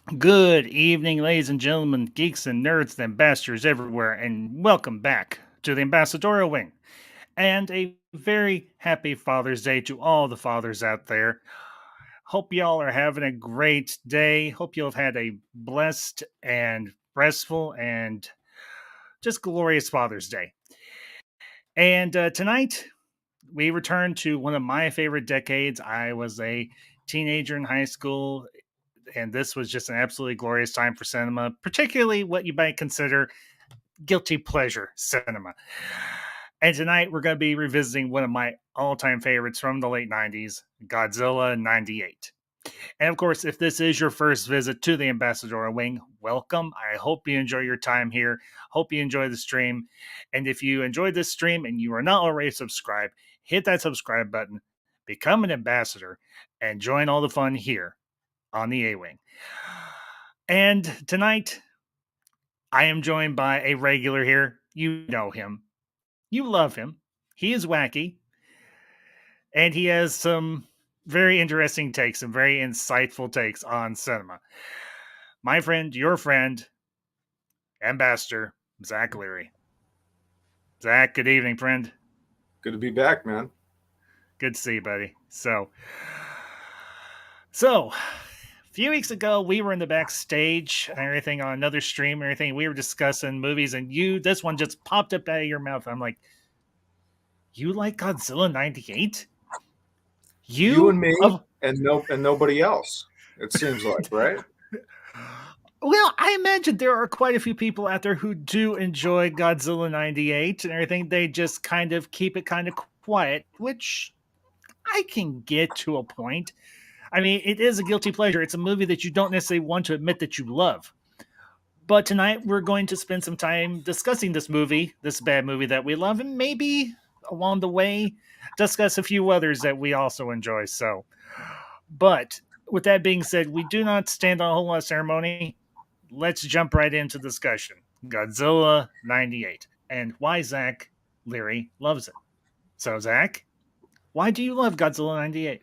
Good evening, ladies and gentlemen, geeks and nerds and ambassadors everywhere, and welcome back to the Ambassadorial Wing. And a very happy Father's Day to all the fathers out there. Hope y'all are having a great day. Hope you'll have had a blessed and restful and just glorious Father's Day. And tonight, we return to one of my favorite decades. I was a teenager in high school, and this was just an absolutely glorious time for cinema, particularly what you might consider guilty pleasure cinema. And tonight we're going to be revisiting one of my all time favorites from the late 90s, Godzilla 98. And of course, if this is your first visit to the Ambassador Wing, welcome. I hope you enjoy your time here. Hope you enjoy the stream. And if you enjoyed this stream and you are not already subscribed, hit that subscribe button, become an ambassador, and join all the fun here on the A Wing. And tonight, I am joined by a regular here. You know him. You love him. He is wacky. And he has some very interesting takes, some very insightful takes on cinema. My friend, your friend, Ambassador Zach Leary. Zach, good evening, friend. Good to be back, man. Good to see you, buddy. So, a few weeks ago, we were in the backstage and everything on another stream and everything. We were discussing movies, and this one just popped up out of your mouth. I'm like, you like Godzilla 98? You and You? me and nobody else. It seems like, right? Well, I imagine there are quite a few people out there who do enjoy Godzilla 98 and everything. They just kind of keep it kind of quiet, which I can get to a point. I mean, it is a guilty pleasure. It's a movie that you don't necessarily want to admit that you love. But tonight we're going to spend some time discussing this movie, this bad movie that we love, and maybe along the way discuss a few others that we also enjoy. But with that being said, we do not stand on a whole lot of ceremony. Let's jump right into discussion. Godzilla 98 and why Zach Leary loves it. So, Zach, why do you love Godzilla 98?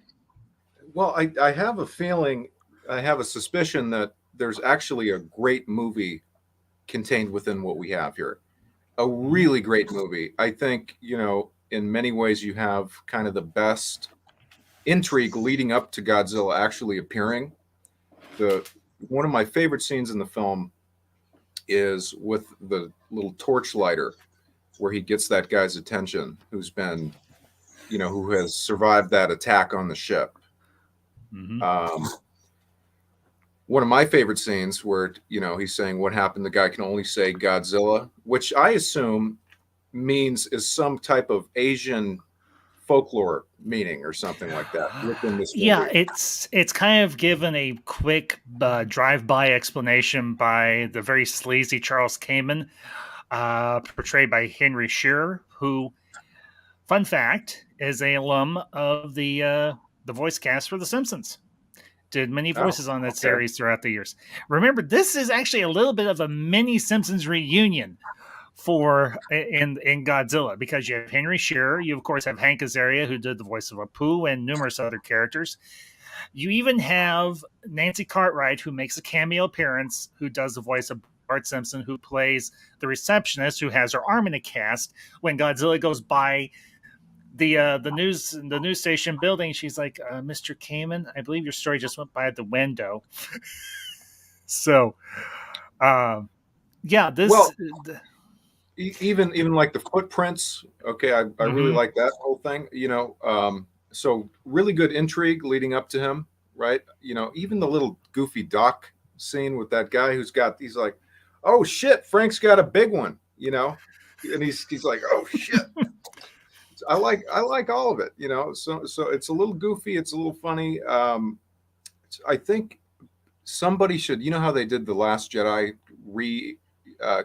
Well, I have a feeling, I have a suspicion that there's actually a great movie contained within what we have here. A Mhm. really great movie. I think, in many ways, you have kind of the best intrigue leading up to Godzilla actually appearing. The One of my favorite scenes in the film is with the little torchlighter where he gets that guy's attention who has survived that attack on the ship. Mm-hmm. Um, One of my favorite scenes where he's saying what happened. The guy can only say Godzilla, which I assume means is some type of Asian folklore meaning or something like that within this Yeah, movie. it's kind of given a quick drive-by explanation by the very sleazy Charles Kamen, portrayed by Henry Shearer, who, fun fact, is a alum of the voice cast for The Simpsons. Did many Oh, voices on that okay. series throughout the years. Remember, this is actually a little bit of a mini Simpsons reunion for in Godzilla because you have Henry Shearer, you of course have Hank Azaria who did the voice of Apu and numerous other characters. You even have Nancy Cartwright who makes a cameo appearance, who does the voice of Bart Simpson, who plays the receptionist who has her arm in a cast when Godzilla goes by the news station building. She's like, Mr. Kamen, I believe your story just went by the window. So, um, yeah, this. Well, even like the footprints. Okay, I really Mhm. like that whole thing. So really good intrigue leading up to him, right? Even the little goofy doc scene with that guy he's like, oh shit, Frank's got a big one, and he's like, oh shit. I like all of it, So it's a little goofy, it's a little funny. I think somebody should, how they did the Last Jedi re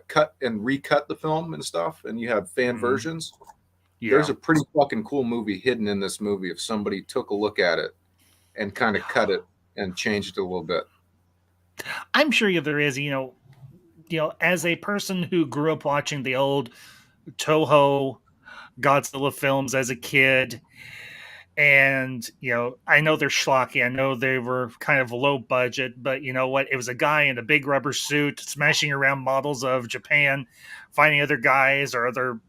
cut and recut the film and stuff, and you have fan Mhm. versions. There's Yeah, a pretty fucking cool movie hidden in this movie if somebody took a look at it and kind of cut it and changed it a little bit. I'm sure there is. As a person who grew up watching the old Toho Godzilla films as a kid, And I know they're schlocky. I know they were kind of low budget, but you know what? It was a guy in a big rubber suit smashing around models of Japan, fighting other guys or other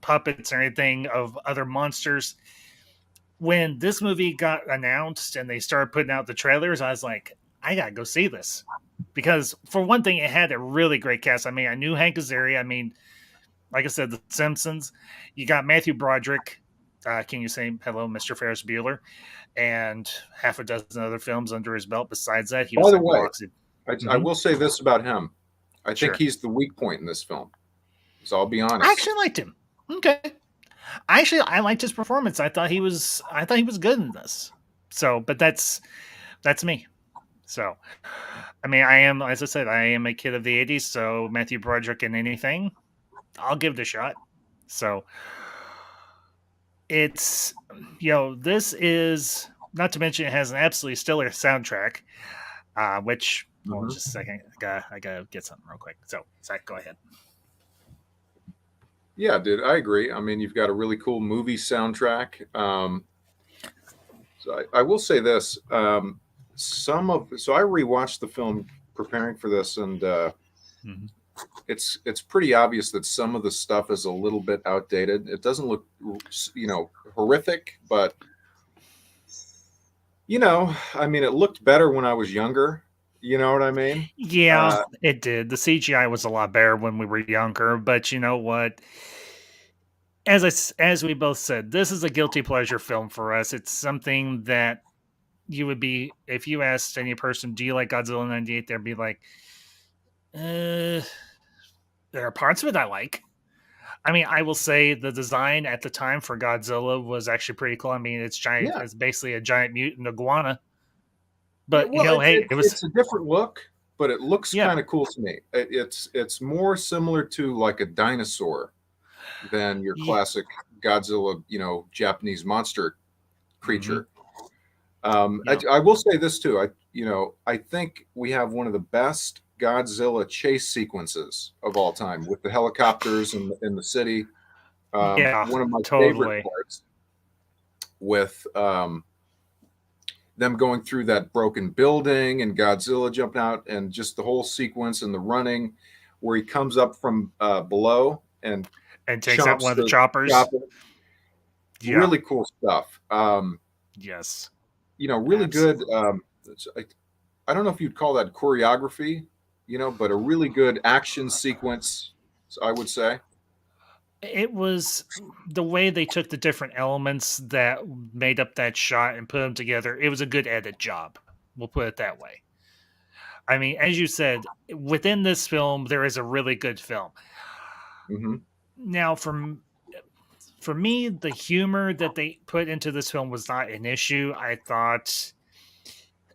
puppets or anything of other monsters. When this movie got announced and they started putting out the trailers, I was like, I gotta go see this. Because for one thing, it had a really great cast. I mean, I knew Hank Azaria. I mean, like I said, The Simpsons. You got Matthew Broderick. Can you say hello, Mr. Ferris Bueller? And half a dozen other films under his belt. Besides that, he By was the in way, Roxy. I Mm-hmm. will say this about him. I think Sure. he's the weak point in this film. So I'll be I honest. actually liked him. Okay. I liked his performance. I thought he was good in this. So, but that's me. So, I mean, I am, as I said, I am a kid of the '80s. So Matthew Broderick in anything, I'll give it a shot. So it's this is not to mention it has an absolutely stellar soundtrack. Which hold on Hmm. just a second, I gotta get something real quick. So Zach, go ahead. Yeah, dude, I agree. I mean, you've got a really cool movie soundtrack. So I will say this: so I rewatched the film preparing for this, and Mhm. it's pretty obvious that some of the stuff is a little bit outdated. It doesn't look, horrific, but I mean, it looked better when I was younger. You know what I mean? Yeah, Uh, it did. The CGI was a lot better when we were younger, but you know what? As we both said, this is a guilty pleasure film for us. It's something that you would be if you asked any person, "Do you like Godzilla '98?" They'd be like, "Uh, there are parts of it I like." I mean, I will say the design at the time for Godzilla was actually pretty cool. I mean, it's giant. yeah, It's basically a giant mutant iguana, yeah. but Well, hey, it was it's a different look, but it looks yeah, kind of cool to me. It's more similar to like a dinosaur than your yeah. classic Godzilla, Japanese monster Hmm. creature. Yeah, I will say this too. I think we have one of the best Godzilla chase sequences of all time with the helicopters in the city. yeah, One of my favorite totally. parts with them going through that broken building and Godzilla jumping out and just the whole sequence and the running where he comes up from below and And takes out one chomps of the the choppers. chopper. Yeah. Really cool stuff. Yes. Really good. Absolutely. I don't know if you'd call that choreography, but a really good action sequence, I would say. It was the way they took the different elements that made up that shot and put them together. It was a good edit job. We'll put it that way. I mean, as you said, within this film, there is a really good film. Hmm. Now, for me, the humor that they put into this film was not an issue. I thought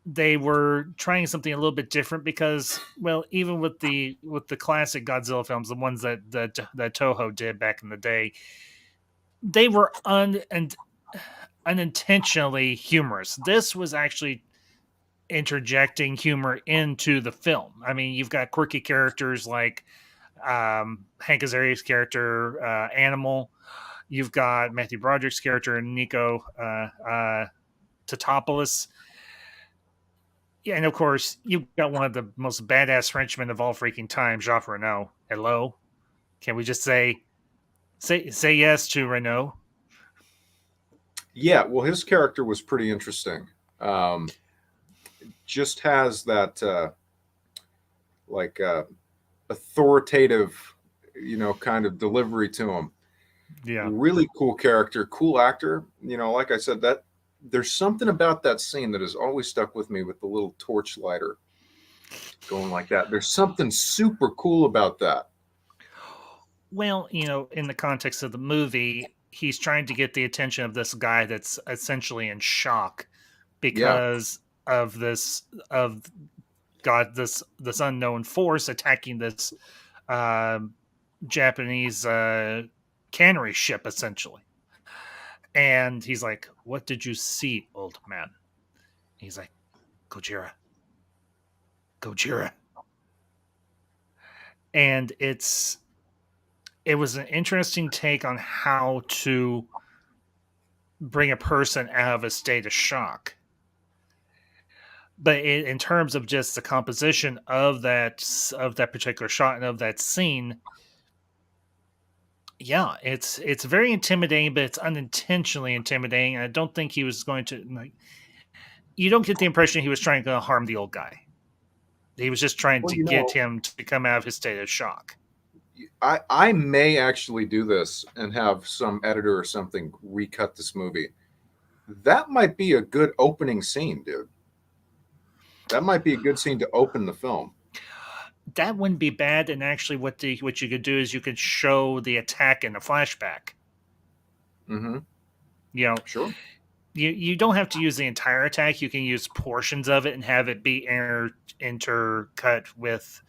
they were trying something a little bit different because, well, even with the classic Godzilla films, the ones that Toho did back in the day, they were and unintentionally humorous. This was actually interjecting humor into the film. I mean, you've got quirky characters like Hank Azaria's character, Animal. You've got Matthew Broderick's character, Nico Tatopoulos. Yeah, and of course, you've got one of the most badass Frenchmen of all freaking time, Jacques Renault. Hello, can we just say yes to Renault? Yeah, well, his character was pretty interesting. Um, just has that like authoritative, kind of delivery to him. Yeah, Really cool character, cool actor. Like I said, that there's something about that scene that has always stuck with me with the little torch lighter going like that. There's something super cool about that. well, in the context of the movie, he's trying to get the attention of this guy that's essentially in shock Yeah, because of this unknown force attacking this um Japanese cannery ship, essentially. And he's like, "What did you see, old man?" He's like, "Gojira, Gojira," and it was an interesting take on how to bring a person out of a state of shock. But in terms of just the composition of that particular shot and of that scene, yeah, it's very intimidating, but it's unintentionally intimidating. And I don't think he was going to like. You don't get the impression he was trying to harm the old guy. He was just trying Well, to get him to come out of his state of shock. I may actually do this and have some editor or something recut this movie. That might be a good opening scene, dude. That might be a good scene to open the film. That wouldn't be bad. And actually, what you could do is you could show the attack in a flashback. Mm-hmm. You know, Sure. you don't have to use the entire attack. You can use portions of it and have it be intercut with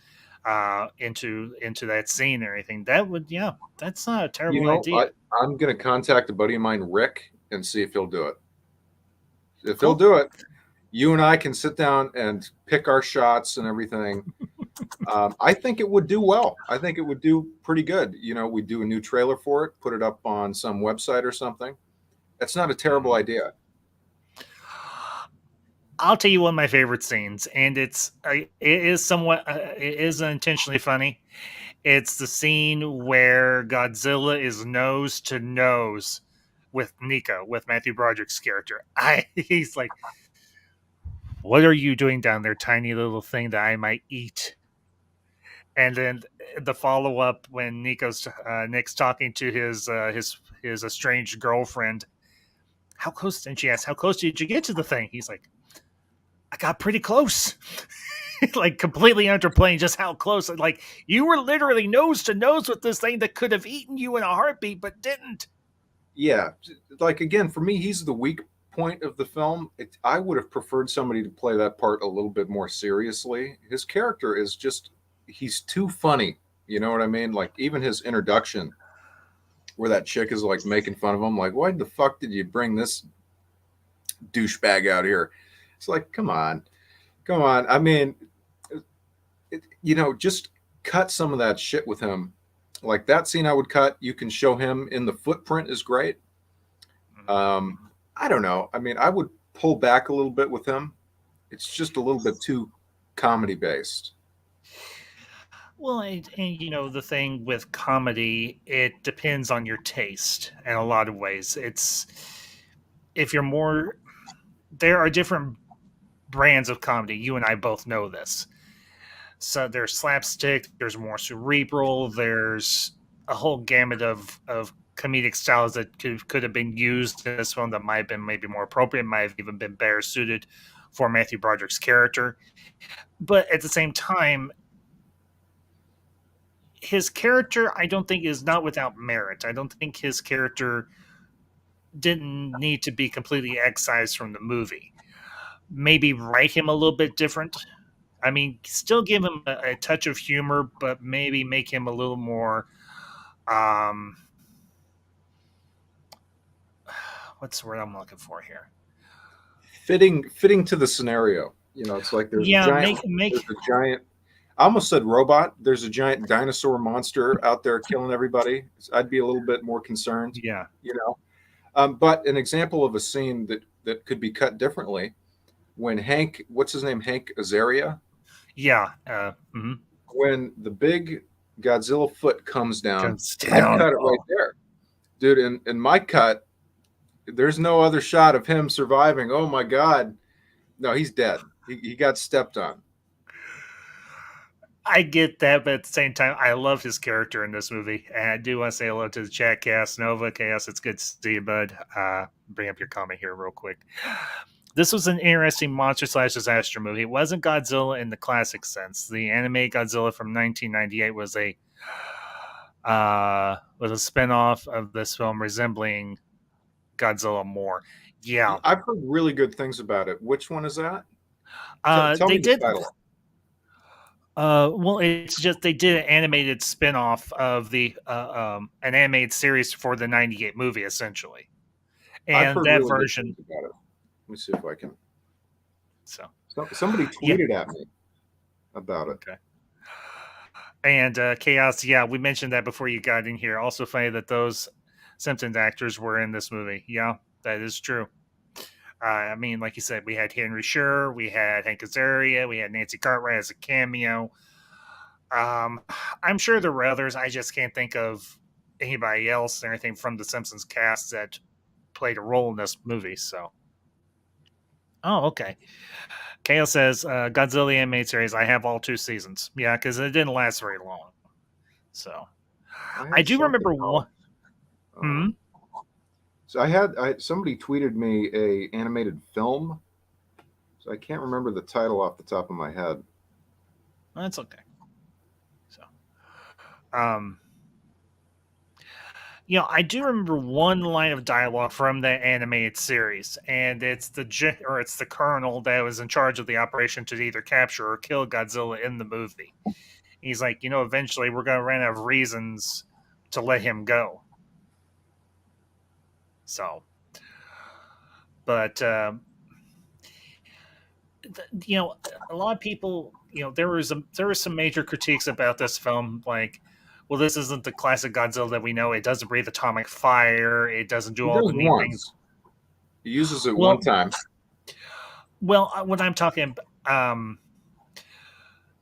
into that scene or anything. That would, yeah, that's not a You terrible know, idea. I'm going to contact a buddy of mine, Rick, and see if he'll do it. If he'll Cool. do it, you and I can sit down and pick our shots and everything. I think it would do well. I think it would do pretty good. You know, we do a new trailer for it, put it up on some website or something. That's not a terrible idea. I'll tell you one of my favorite scenes, and it is somewhat it is unintentionally funny. It's the scene where Godzilla is nose to nose with Nico, with Matthew Broderick's character. He's like, "What are you doing down there, tiny little thing that I might eat?" And then the follow up when Nick's talking to his estranged girlfriend. How close? And she asks, "How close did you get to the thing?" He's like, "I got pretty close." Like completely underplaying just how close. Like you were literally nose to nose with this thing that could have eaten you in a heartbeat, but didn't. Yeah, like again, for me, he's the weak point of the film. I would have preferred somebody to play that part a little bit more seriously. His character is just, he's too funny. You know what I mean? Like even his introduction, where that chick is like making fun of him, like, why the fuck did you bring this douchebag out here? It's like, come on, come on. I mean, just cut some of that shit with him. Like that scene I would cut. You can show him in the footprint is great. I don't know. I mean, I would pull back a little bit with him. It's just a little bit too comedy based. Well, and the thing with comedy, it depends on your taste in a lot of ways. It's if you're more, there are different brands of comedy. You and I both know this. So there's slapstick, there's more cerebral, there's a whole gamut of comedic styles that could have been used in this film that might have been maybe more appropriate, might have even been better suited for Matthew Broderick's character. But at the same time, his character, I don't think, is not without merit. I don't think his character didn't need to be completely excised from the movie. Maybe write him a little bit different. I mean, still give him a touch of humor, but maybe make him a little more. Um, what's the word I'm looking for here? Fitting to the scenario. You know, it's like Yeah, make there's a giant. I almost said robot. There's a giant dinosaur monster out there killing everybody. I'd be a little bit more concerned. yeah, You know, but an example of a scene that could be cut differently when Hank, what's his name, Hank Azaria, yeah. when the big Godzilla foot comes down, Comes I'd down. cut it right Oh, there, dude. In my cut, there's no other shot of him surviving. Oh my god, no, he's dead. He got stepped on. I get that, but at the same time, I love his character in this movie. And I do want to say hello to the chat cast. Nova Chaos, it's good to see you, bud. Bring up your comment here real quick. This was an interesting monster slash disaster movie. It wasn't Godzilla in the classic sense. The anime Godzilla from 1998 was a spinoff of this film resembling Godzilla more. Yeah. I've heard really good things about it. Which one is that? Tell They me the did. title. Well, it's just they did an animated spin-off of the an animated series for the 98 movie, essentially. I've And heard that really good version, things about it. Let me see if I can. so Somebody yeah, tweeted at me about it. okay. And Chaos, yeah, we mentioned that before you got in here. Also funny that those Simpsons actors were in this movie. Yeah. That is true. I mean, like you said, we had Henry Schur, we had Hank Azaria, we had Nancy Cartwright as a cameo. Um, I'm sure there were others. I just can't think of anybody else or anything from the Simpsons cast that played a role in this movie. So, oh, okay. Kale says Godzilla animated series. I have all two seasons. Yeah, because it didn't last very long. So I I had do something remember one. else. Hmm. So somebody tweeted me a animated film. So I can't remember the title off the top of my head. That's okay. So, um, I do remember one line of dialogue from that animated series, and it's it's the colonel that was in charge of the operation to either capture or kill Godzilla in the movie. He's like, eventually we're gonna run out of reasons to let him go. So, but a lot of people, there was some major critiques about this film, like, well, this isn't the classic Godzilla that we know. It doesn't breathe atomic fire. It doesn't do He all the does neat things. once. He uses it one Well, time. what I'm talking,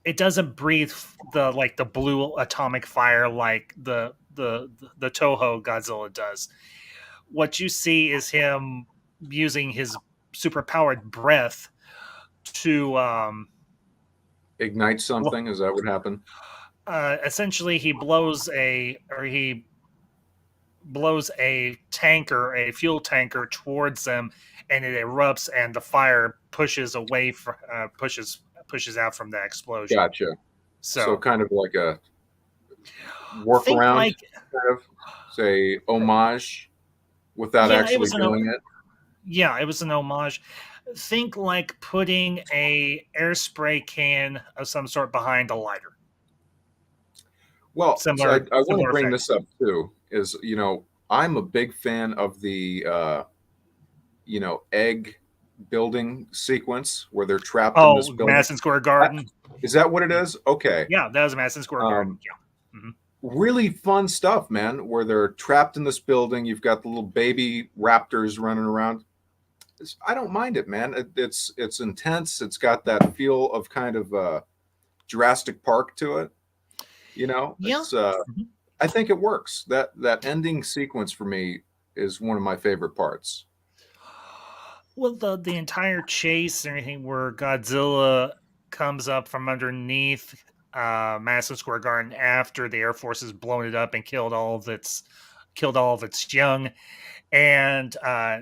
it doesn't breathe the blue atomic fire like the Toho Godzilla does. What you see is him using his superpowered breath to Ignite something. Is that what happened? essentially he blows a tanker, a fuel tanker, towards them, and it erupts, and the fire pushes out from that explosion. Gotcha. So So kind of like a think workaround, like, kind of say homage without yeah, actually doing it. it was an homage. Think like putting a air spray can of some sort behind a lighter. Well, so Similar I want to similar bring effect. this up too. Is I'm a big fan of the egg building sequence where they're trapped in this Oh, building. Madison Square Garden. Is that what it is? Okay. Yeah, that was Madison Square Garden. Um, Yeah. Hmm. really fun stuff, man, where they're trapped in this building. You've got the little baby raptors running around. I don't mind it, man. It's intense. It's got that feel of kind of Jurassic Park to it. Yeah. It's Mhm. I think it works. That ending sequence for me is one of my favorite parts. Well, the entire chase and everything where Godzilla comes up from underneath Madison Square Garden after the Air Force has blown it up and killed all of its young, and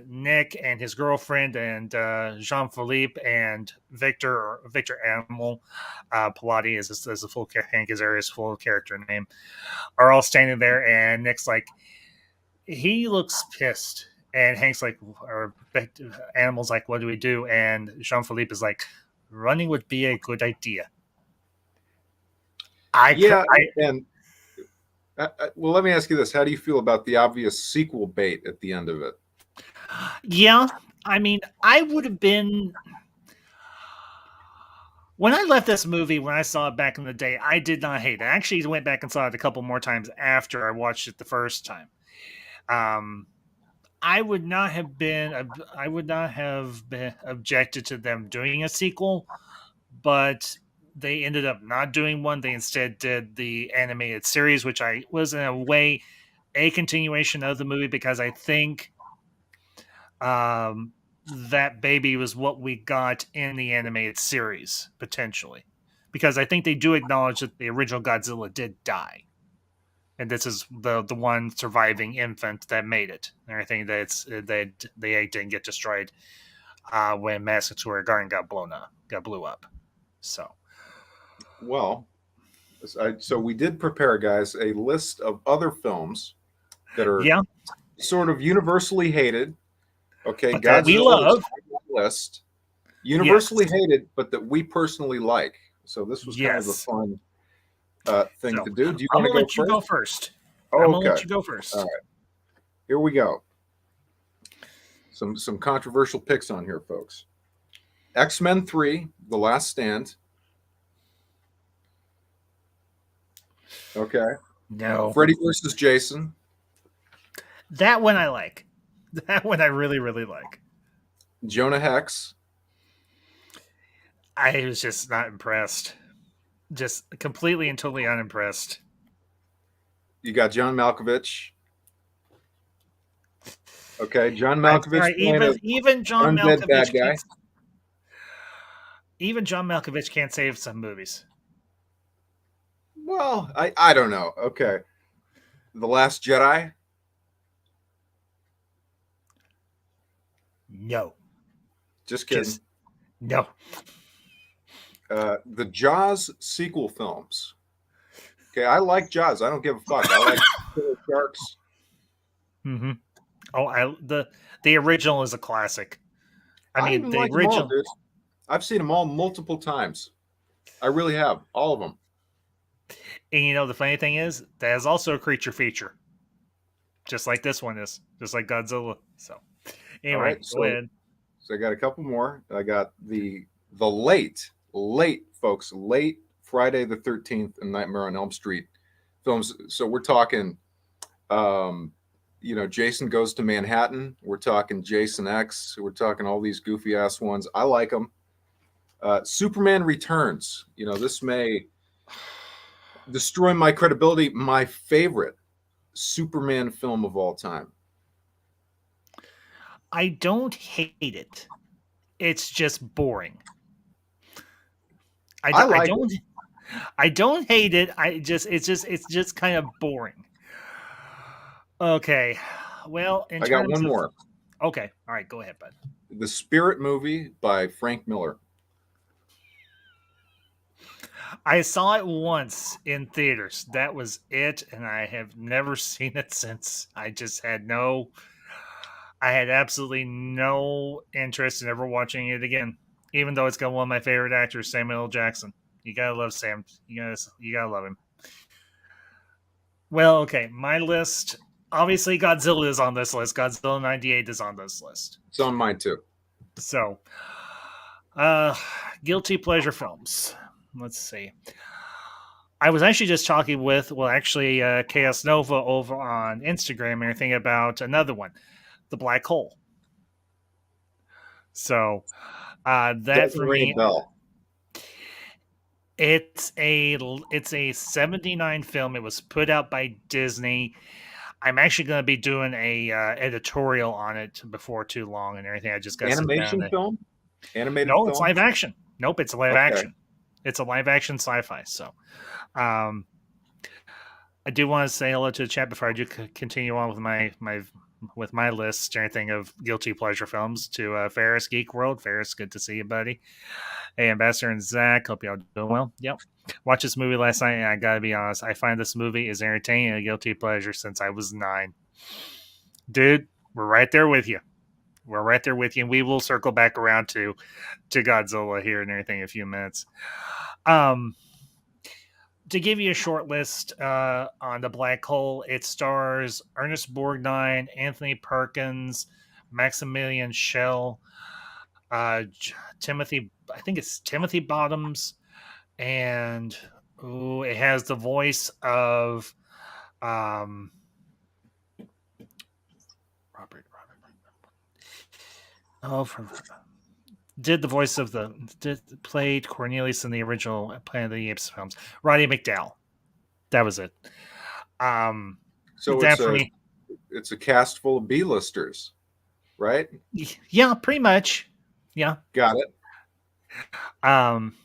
Nick and his girlfriend and Jean Philippe and Victor Animal Pilati is a full Hank Azaria's full character name, are all standing there, and Nick's like, he looks pissed. And Hank's like, or Animal's like, what do we do? And Jean Philippe is like, running would be a good idea. Yeah, I and well, let me ask you this: how do you feel about the obvious sequel bait at the end of it? Yeah, I mean, I would have been, when I left this movie, when I saw it back in the day, I did not hate it. I actually went back and saw it a couple more times after I watched it the first time. Um, I would not have been, I would not have been objected to them doing a sequel, but they ended up not doing one. They instead did the animated series, which I was in a way a continuation of the movie, because I think that baby was what we got in the animated series potentially, because I think they do acknowledge that the original Godzilla did die, and this is the one surviving infant that made it. And everything that the egg didn't get destroyed when Madison Square Garden got blew up. So Well, so we did prepare, guys, a list of other films that are yeah, sort of universally hated. Okay, but that we Godzilla is love. on that list. Yes, Universally hated, but that we personally like. So this was kind of a yes. fun thing So to do. Do you I'm want to gonna go let you go first? first. I'm Oh, gonna let okay. you go All first. right. Here we go. Some controversial picks on here, folks. X-Men 3, The Last Stand. Okay. No, Freddy versus Jason. that one I like. That one I really, really like. Jonah Hex. I was just not impressed. Just completely and totally unimpressed. You got John Malkovich. Okay, John I'm Malkovich sorry, playing even an even John undead bad Malkovich guy. can't. Even John Malkovich can't save some movies. Well, I don't know. Okay, The Last Jedi. No, Just kidding. just no. The Jaws sequel films. Okay, I like Jaws. I don't give a fuck. I like killer sharks. hmm Oh, the original is a classic. I I mean, even the like them all, original. dude. I've seen them all multiple times. I really have all of them. And you know, the funny thing is, that is also a creature feature, just like this one is, just like Godzilla. So, All right, anyway, go so ahead. I got a couple more. I got the late folks, late Friday the 13th and Nightmare on Elm Street films. So we're talking, um, Jason Goes to Manhattan. We're talking Jason X. We're talking all these goofy ass ones. I like them. Superman Returns. This may destroy my credibility. My favorite Superman film of all time. I don't hate it. It's just boring. I I like it. don't I don't hate it. It's just kind of boring. Okay. Well, in I got terms one of more. okay, all right, go ahead, bud. The Spirit movie by Frank Miller. I saw it once in theaters. That was it, and I have never seen it since. I had absolutely no interest in ever watching it again. Even though it's got one of my favorite actors, Samuel L. Jackson. You gotta love Sam. You gotta love him. Well, okay, my list. Obviously, Godzilla is on this list. Godzilla '98 is on this list. It's on mine too. So, uh, guilty pleasure films. Let's see. I was actually just talking with, well, actually, Chaos Nova over on Instagram and everything about another one, The Black Hole. So, that Doesn't for ring a me, bell. it's a '79 film. It was put out by Disney. I'm actually going to be doing a editorial on it before too long and everything. I just got to sit down. Animation film? Animated No, it's film? live action. Nope, it's live Okay. action. It's a live action sci-fi. So, um, I do want to say hello to the chat before I do continue on with my list or anything of guilty pleasure films. To Ferris Geek World, Ferris, good to see you, buddy. Hey, Ambassador and Zach, hope y'all doing well. Yep, watched this movie last night, and I gotta be honest, I find this movie is entertaining and a guilty pleasure since I was 9. Dude, we're right there with you. We're right there with you, and we will circle back around to Godzilla here and everything in a few minutes. Um, to give you a short list on the black hole, it stars Ernest Borgnine, Anthony Perkins, Maximilian Schell, Timothy. I think it's Timothy Bottoms, and it has the voice of um, Robert. Oh, did the voice of played Cornelius in the original Planet of the Apes films. Roddy McDowell. That was it. Um, So that for me. it's a cast full of B-listers, right? Yeah, pretty much. Yeah. Got it. Um,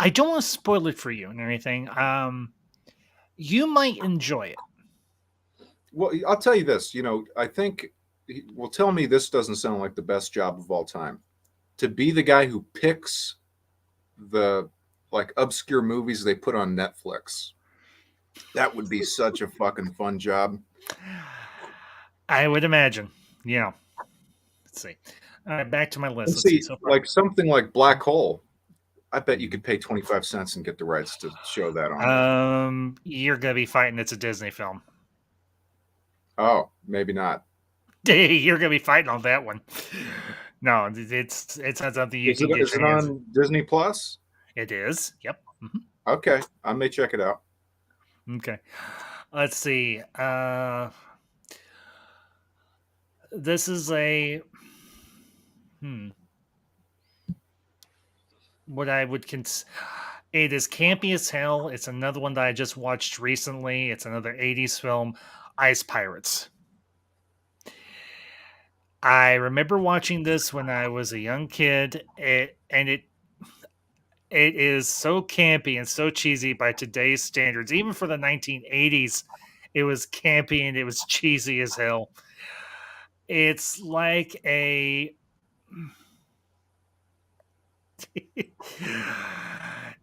I don't want to spoil it for you and everything. You might enjoy it. Well, I'll tell you this. I think. Well, tell me this doesn't sound like the best job of all time. To be the guy who picks the like obscure movies they put on Netflix. That would be such a fucking fun job. I would imagine. Yeah. Let's see. All right, back to my list. And Let's see. see, So far, like something like Black Hole, I bet you could pay 25 cents and get the rights to show that on there. you're gonna be fighting. It's a Disney film. Oh, maybe not. You're gonna be fighting on that one. No, it's not something you Is it can get is your it hands. on Disney Plus? It is. Yep. Okay, I may check it out. Okay. Let's see. This is a what I would it is campy as hell. It's another one that I just watched recently. It's another 80s film, Ice Pirates. I remember watching this when I was a young kid, it is so campy and so cheesy by today's standards. Even for the 1980s, it was campy and it was cheesy as hell. It's like a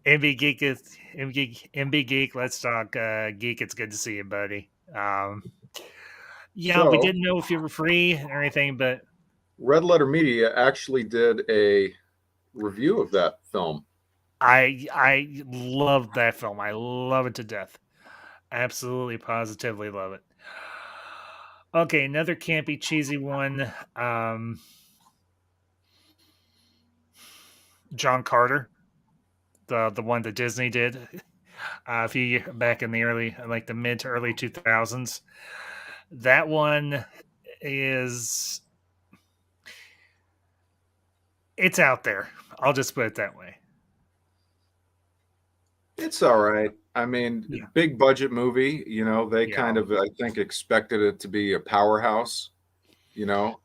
MB Geek is MB Geek. Let's talk geek. It's good to see you, buddy. Yeah, we So, didn't know if you were free or anything, but Red Letter Media actually did a review of that film. I love that film. I love it to death. Absolutely, positively love it. Okay, another campy, cheesy one. Um, John Carter, the one that Disney did a few years back in the early, like the mid to early 2000s. That one is it's out there. I'll just put it that way. It's all right. I mean, Yeah, big budget movie. They yeah, kind of, I think, expected it to be a powerhouse. You know,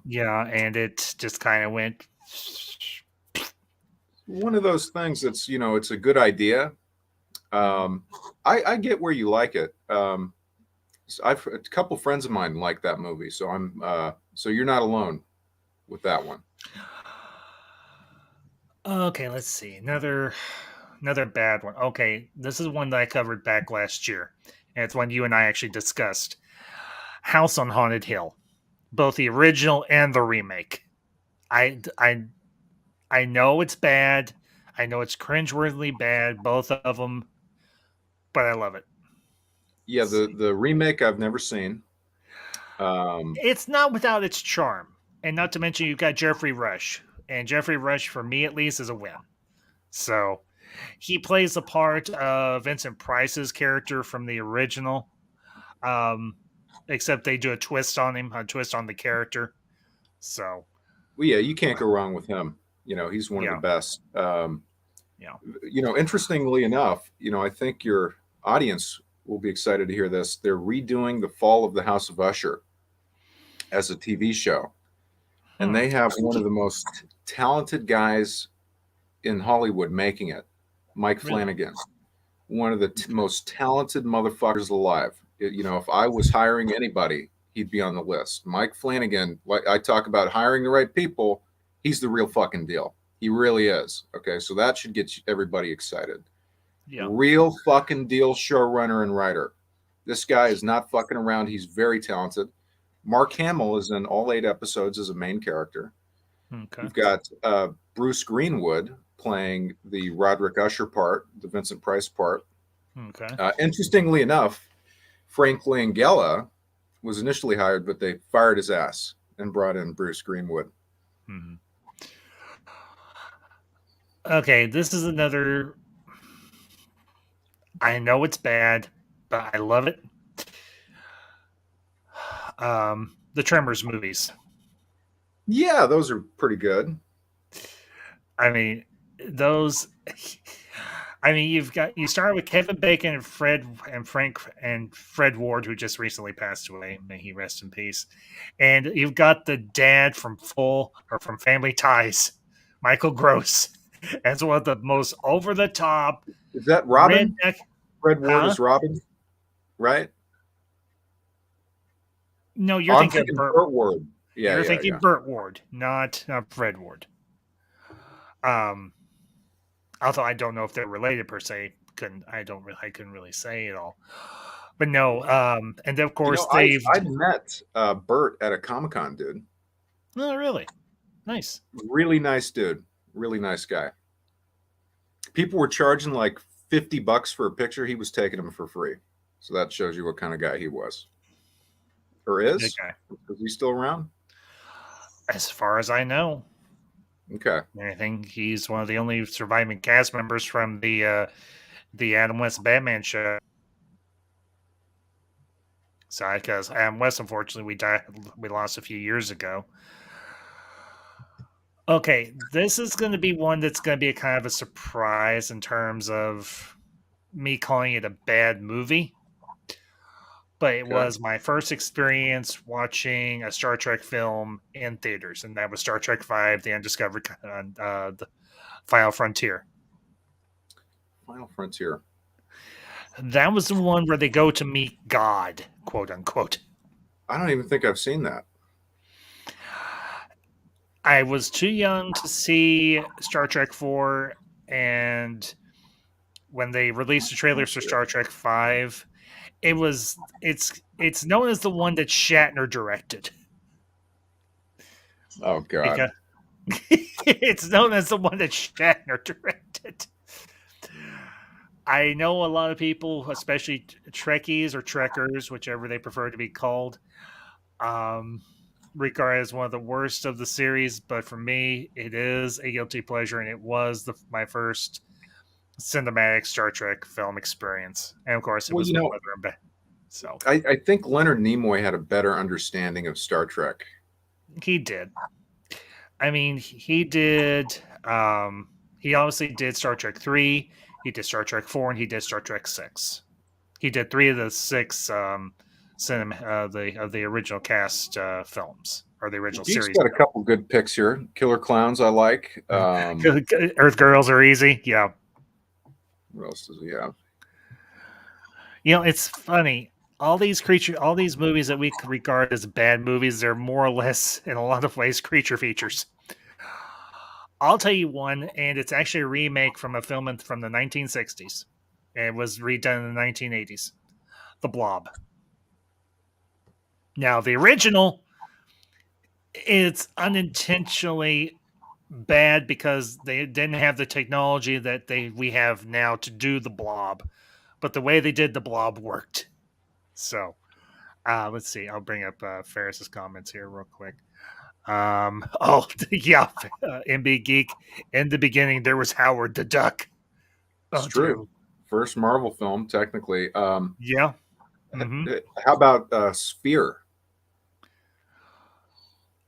yeah, and it just kind of went. one of those things that's, it's a good idea. Mhm. I get where you like it. I've a couple friends of mine like that movie, so so you're not alone with that one. Okay, let's see. Another bad one. Okay, this is one that I covered back last year. And it's one you and I actually discussed. House on Haunted Hill. Both the original and the remake. I I I know it's bad. I know it's cringeworthy bad, both of them, but I love it. Yeah, Let's the remake I've never seen. Um, It's not without its charm. And not to mention you've got Jeffrey Rush. And Jeffrey Rush, for me at least, is a win. So he plays the part of Vincent Price's character from the original. Um, except they do a twist on him, a twist on the character. So well, yeah, you can't go wrong with him. He's one of the yeah, best. yeah. Interestingly enough, I think your audience will be excited to hear this. They're redoing The Fall of the House of Usher as a TV show, and Hmm. they have one of the most talented guys in Hollywood making it, Mike Really? Flanagan, one of the Okay. most talented motherfuckers alive. If I was hiring anybody, he'd be on the list. Mike Flanagan, like I talk about hiring the right people, he's the real fucking deal. He really is. Okay, so that should get everybody excited. Yeah. Real fucking deal showrunner and writer. This guy is not fucking around. He's very talented. Mark Hamill is in all 8 episodes as a main character. Okay. You've got Bruce Greenwood playing the Roderick Usher part, the Vincent Price part. Okay. Interestingly enough, Frank Langella was initially hired, but they fired his ass and brought in Bruce Greenwood. Hmm. Okay. This is another. I know it's bad, but I love it. The Tremors movies. Yeah, those are pretty good. I mean, those. I mean, you start with Kevin Bacon and Fred Ward, who just recently passed away. May he rest in peace. And you've got the dad from from Family Ties, Michael Gross, as one of the most over the top Is that Robin? redneck. Fred Ward Huh? is Robin, right? No, you're Oh, I'm thinking of thinking Burt Ward. Yeah, You're yeah, thinking yeah. Burt Ward, not Fred Ward. Um, Although I don't know if they're related per se. I couldn't really say it all. But no, and of You course know, I they've. I met Burt at a Comic Con, dude. Oh, really? Nice. Really nice dude. Really nice guy. People were charging like $50 for a picture. He was taking them for free. So that shows you what kind of guy he was or Good is. guy. Is he still around? As far as I know, Okay. I think he's one of the only surviving cast members from the Adam West Batman show. So because West, unfortunately, we lost a few years ago. Okay, this is going to be one that's going to be a kind of a surprise in terms of me calling it a bad movie, but it Okay. was my first experience watching a Star Trek film in theaters, and that was Star Trek Five: The Undiscovered, the Final Frontier. Final Frontier. That was the one where they go to meet God, quote unquote. I don't even think I've seen that. I was too young to see Star Trek 4, and when they released the trailers for Star Trek 5, it's known as the one that Shatner directed. Oh God. Because it's known as the one that Shatner directed. I know a lot of people, especially Trekkies or Trekkers, whichever they prefer to be called, um, regard it as one of the worst of the series. But for me, it is a guilty pleasure, and it was my first cinematic Star Trek film experience. And of course, it Well, was with Mother and Ben. So I think Leonard Nimoy had a better understanding of Star Trek. he did. I mean, he did. He obviously did Star Trek 3. He did Star Trek 4, and he did Star Trek 6. He did 3 of the 6 the original cast films or the original Geek's series. got a couple good picks here. Killer Clowns, I like. Earth Girls are easy. Yeah. What else does he have? You know, it's funny. All these movies that we regard as bad movies, they're more or less, in a lot of ways, creature features. I'll tell you one, and it's actually a remake from a film from the 1960s. It was redone in the 1980s. The Blob. Now, the original, it's unintentionally bad because they didn't have the technology that we have now to do the Blob, but the way they did the Blob worked. So, let's see. I'll bring up Ferris's comments here real quick. Oh yeah, MB Geek. In the beginning, there was Howard the Duck. It's Oh, true. true. First Marvel film, technically. Yeah. Mm-hmm. How about Sphere?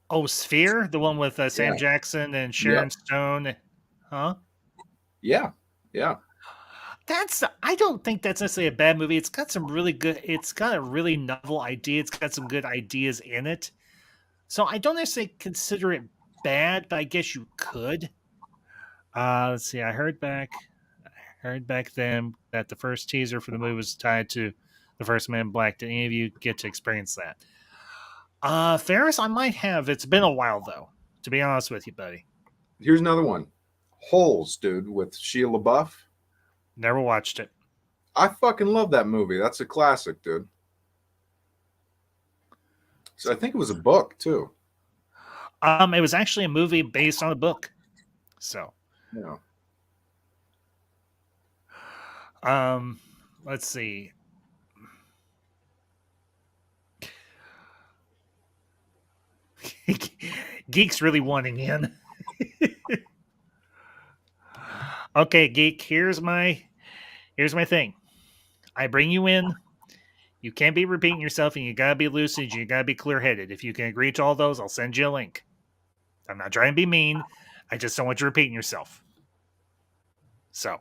Oh, Sphere, the one with Sam Yeah. Jackson and Yep. Sharon Stone. Huh? Yeah. Yeah. That's. I don't think that's necessarily a bad movie. It's got some really good. It's got a really novel idea. It's got some good ideas in it. So I don't necessarily consider it bad, but I guess you could. Let's see. Heard back then that the first teaser for the movie was tied to the first Man in Black. Did any of you get to experience that? Ferris, I might have. It's been a while though, to be honest with you, buddy. Here's another one. Holes, dude, with Shia LaBeouf. Never watched it. I fucking love that movie. That's a classic, dude. So I think it was a book too. It was actually a movie based on a book. So, Yeah. let's see. Geek's really wanting in. Okay, Geek, here's my thing. I bring you in. You can't be repeating yourself, and you gotta be lucid. You gotta be clear-headed. If you can agree to all those, I'll send you a link. I'm not trying to be mean. I just don't want you repeating yourself. So,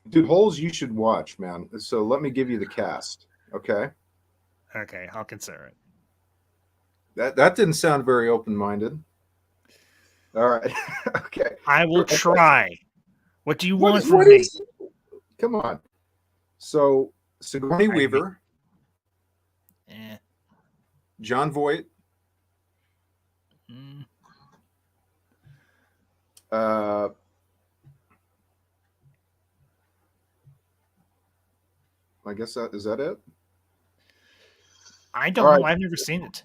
Dude, Holes you should watch, man. So let me give you the cast. Okay. okay, I'll consider it. That didn't sound very open-minded. All right. Okay. I will try. What do you want from What me? is Come on. So Sigourney Weaver, Eh. John Voight, Mm. uh I guess that is that it? I don't All know. right. I've never seen it.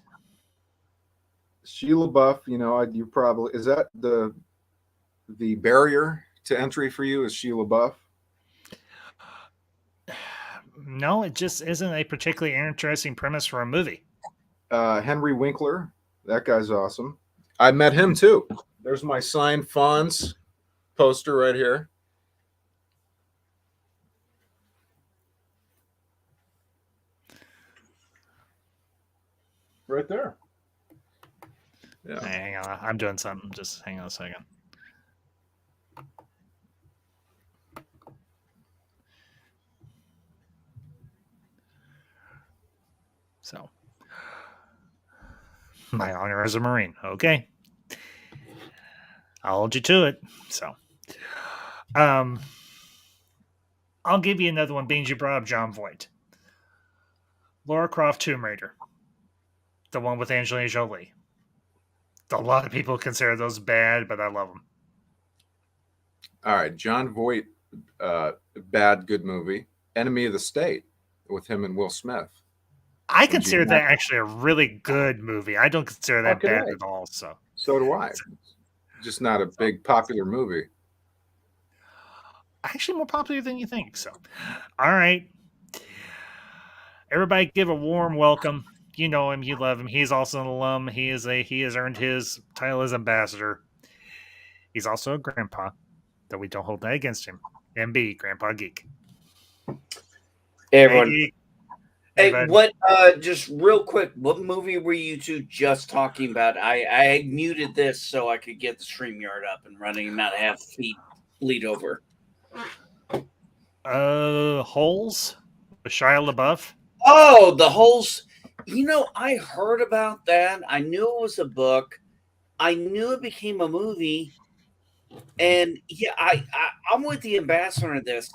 Sheila Buff, you probably is that the barrier to entry for you is Sheila Buff? No, it just isn't a particularly interesting premise for a movie. Henry Winkler, that guy's awesome. I met him too. There's my signed Fonz poster right here. right there. Yeah. Hang on, I'm doing something. Just hang on a second. So, my honor as a Marine. Okay, I'll hold you to it. So, um, I'll give you another one. Being you brought up John Voight, Laura Croft Tomb Raider, the one with Angelina Jolie. A lot of people consider those bad, but I love them. All right, John Voight, bad good movie. Enemy of the State with him and Will Smith I and Gene consider that Hackman. actually a really good movie. I don't consider How that could bad I? at all. So, So do I. so, Just not a so big popular movie. actually more popular than you think. So, all right, everybody, give a warm welcome. You know him, you love him. He's also an alum. He has earned his title as ambassador. He's also a grandpa, though we don't hold that against him. MB, Grandpa Geek. Hey Hey, everyone. Geek. Hey, Hey, bud. what just real quick, what movie were you two just talking about? I muted this so I could get the StreamYard up and running and not have feet bleed over. Holes with Shia LaBeouf. Oh, the holes. I heard about that. I knew it was a book. I knew it became a movie. And yeah, I'm with the ambassador on this.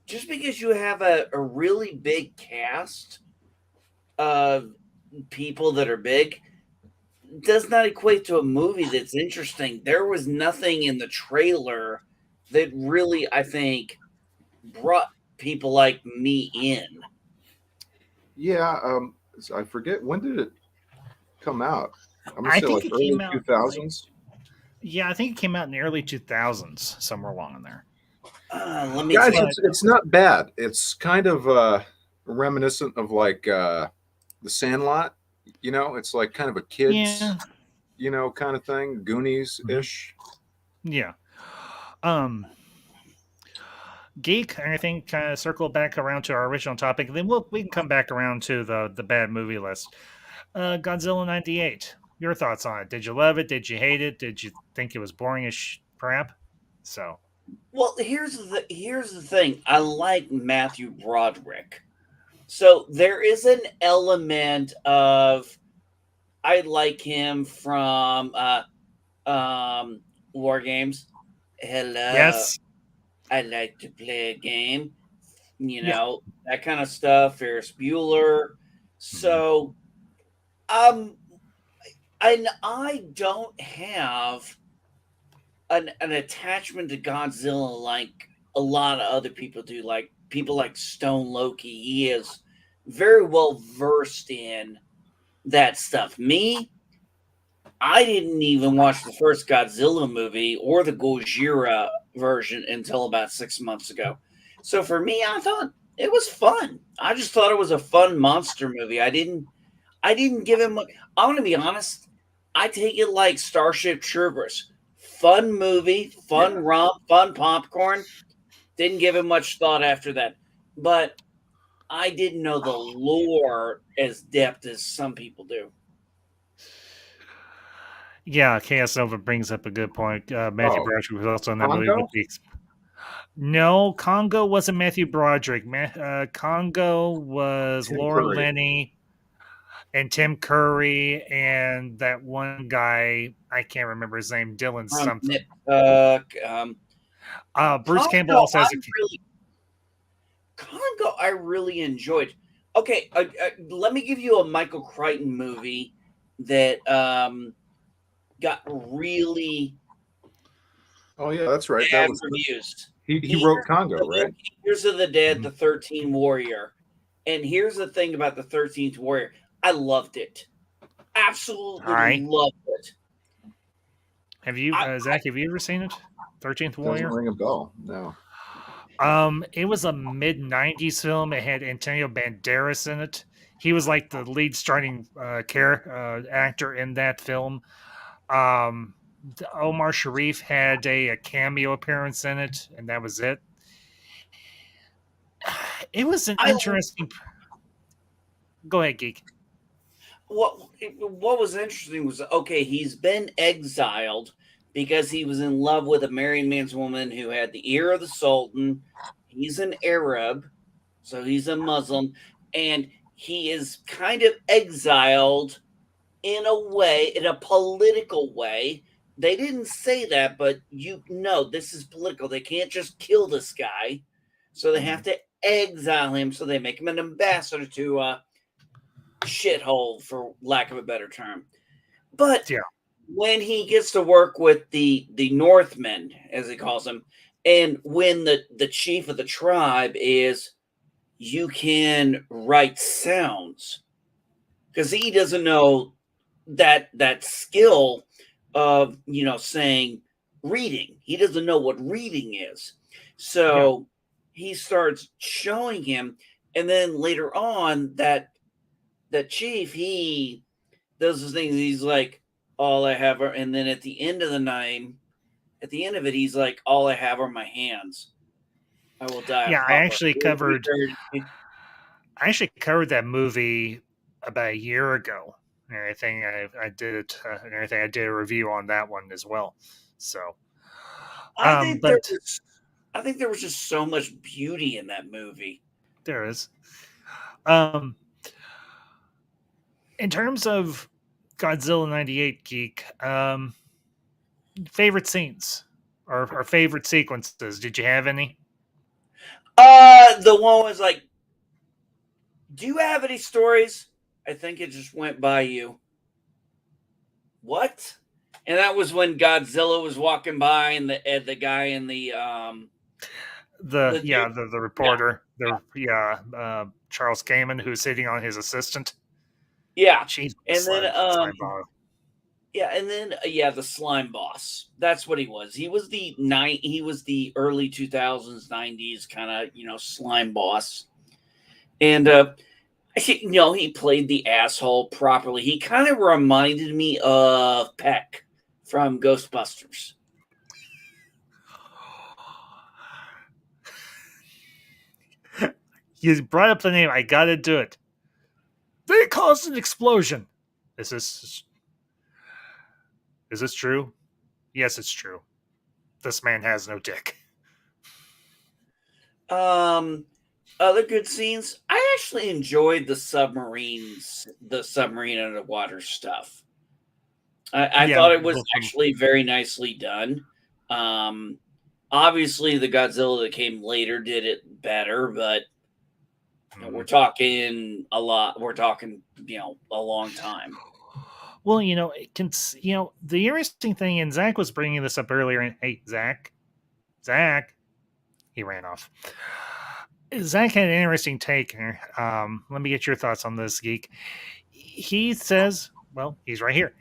Just because you have a really big cast of people that are big does not equate to a movie that's interesting. There was nothing in the trailer that really, I think, brought people like me in. Yeah. So I forget, when did it come out? I'm gonna I say think like it early came out like 2000s. yeah, I think it came out in the early 2000s, somewhere along in there. Let me Guys, take. But it's not bad. It's kind of reminiscent of like The Sandlot. It's like kind of a kids, yeah, kind of thing, Goonies mhm, ish. yeah. Um, Geek, I think kind of circle back around to our original topic, and then we can come back around to the bad movie list. Godzilla '98. Your thoughts on it? Did you love it? Did you hate it? Did you think it was boring as crap? So Well, here's the thing. I like Matthew Broderick, so there is an element of I like him from War Games. Hello, yes, I like to play a game. yeah. That kind of stuff. Ferris Bueller. Mhm. So, um, and I don't have an attachment to Godzilla like a lot of other people do. Like people like Stone Loki, he is very well versed in that stuff. Me, I didn't even watch the first Godzilla movie or the Gojira version until about 6 months ago. So for me, I thought it was fun. I just thought it was a fun monster movie. I didn't give him I'm gonna be honest, I take it like Starship Troopers. Fun movie, fun Yeah. romp, fun popcorn. Didn't give him much thought after that. But I didn't know the lore as depth as some people do. Yeah, Chaos Nova brings up a good point. Matthew Oh, Broderick was also in that movie with Congo. the. No, Congo wasn't Matthew Broderick. Congo was Tim Laura Curry. Linney and Tim Curry and that one guy. I can't remember his name. Dylan From Nip something. Bruce Campbell Congo, also has a. I really enjoyed. Okay, let me give you a Michael Crichton movie that got really Oh yeah, that's right. That bad was reviews. he Years wrote Congo, right? Years of the Dead, Mhm. the 13th Warrior. And here's the thing about the 13th Warrior. I loved it. All Absolutely right. loved it. Have you, I, Zach? Have you ever seen it? 13th Doesn't Warrior. ring a bell. No. It was a mid '90s film. It had Antonio Banderas in it. He was like the lead starting actor in that film. Um, Omar Sharif had a cameo appearance in it, and that was it. It was an I interesting. Go ahead, geek. what was interesting was, okay, he's been exiled because he was in love with a married man's woman who had the ear of the Sultan. He's an Arab, so he's a Muslim, and he is kind of exiled in a way, in a political way. They didn't say that, but you know this is political. They can't just kill this guy, so they have Mhm. to exile him. So they make him an ambassador to shithole, for lack of a better term. But Yeah. when he gets to work with the Northmen, as he calls them, and when the chief of the tribe is, you can write sounds, because he doesn't know that skill of, saying reading. He doesn't know what reading is. Yeah. So he starts showing him, and then later on, that chief, he does this thing. He's like, all I have are, and then at the end of the night, at the end of it, he's like, all I have are my hands. I will die of Yeah, hunger. Will be buried. I actually covered that movie about a year ago. And I did and everything. I did a review on that one as well. So, I think there but was, I think there was just so much beauty in that movie. there is. Um, in terms of Godzilla '98 geek, favorite scenes or favorite sequences. Did you have any? The one was like, do you have any stories? I think it just went by you. What? And that was when Godzilla was walking by, and the guy in The the dude, yeah, the yeah, reporter, the yeah, Charles Kaman, who's sitting on his assistant. yeah, Jesus, and then slime ball. yeah, and then yeah, the slime boss. That's what he was. He was the night. He was the early 2000s, 90s kind of, slime boss. And he played the asshole properly. He kind of reminded me of Peck from Ghostbusters. You brought up the name. I gotta do it. They caused an explosion. Is this is this true? Yes, it's true. This man has no dick. Um, Other good scenes. I actually enjoyed the submarine underwater stuff. I Yeah, thought it was actually very nicely done. Um, Obviously, the Godzilla that came later did it better, but we're talking a lot. We're talking, a long time. well, it can. The interesting thing, and Zach was bringing this up earlier. And hey, Zach, he ran off. Zach had an interesting take here. Let me get your thoughts on this, geek. He says, well, he's right here,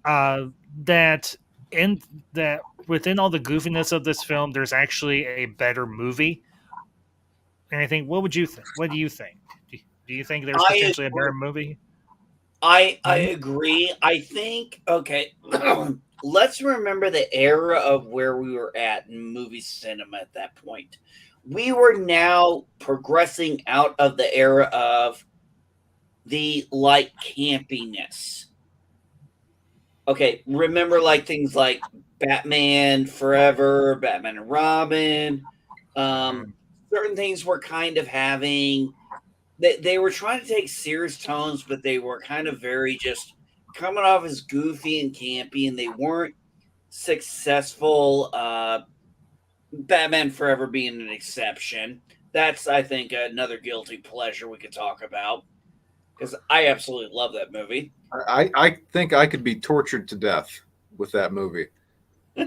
that in that within all the goofiness of this film, there's actually a better movie. And I think, what would you think? What do you think? Do you think there's I potentially a better agree. movie? I Mhm. agree. I think, okay. Let's remember the era of where we were at in movie cinema at that point. We were now progressing out of the era of the light campiness. Okay, remember like things like Batman Forever, Batman and Robin. Um, Mhm. Certain things were kind of having, they were trying to take serious tones, but they were kind of very just coming off as goofy and campy, and they weren't successful. Batman Forever being an exception. That's, I think, another guilty pleasure we could talk about, because I absolutely love that movie. I think I could be tortured to death with that movie.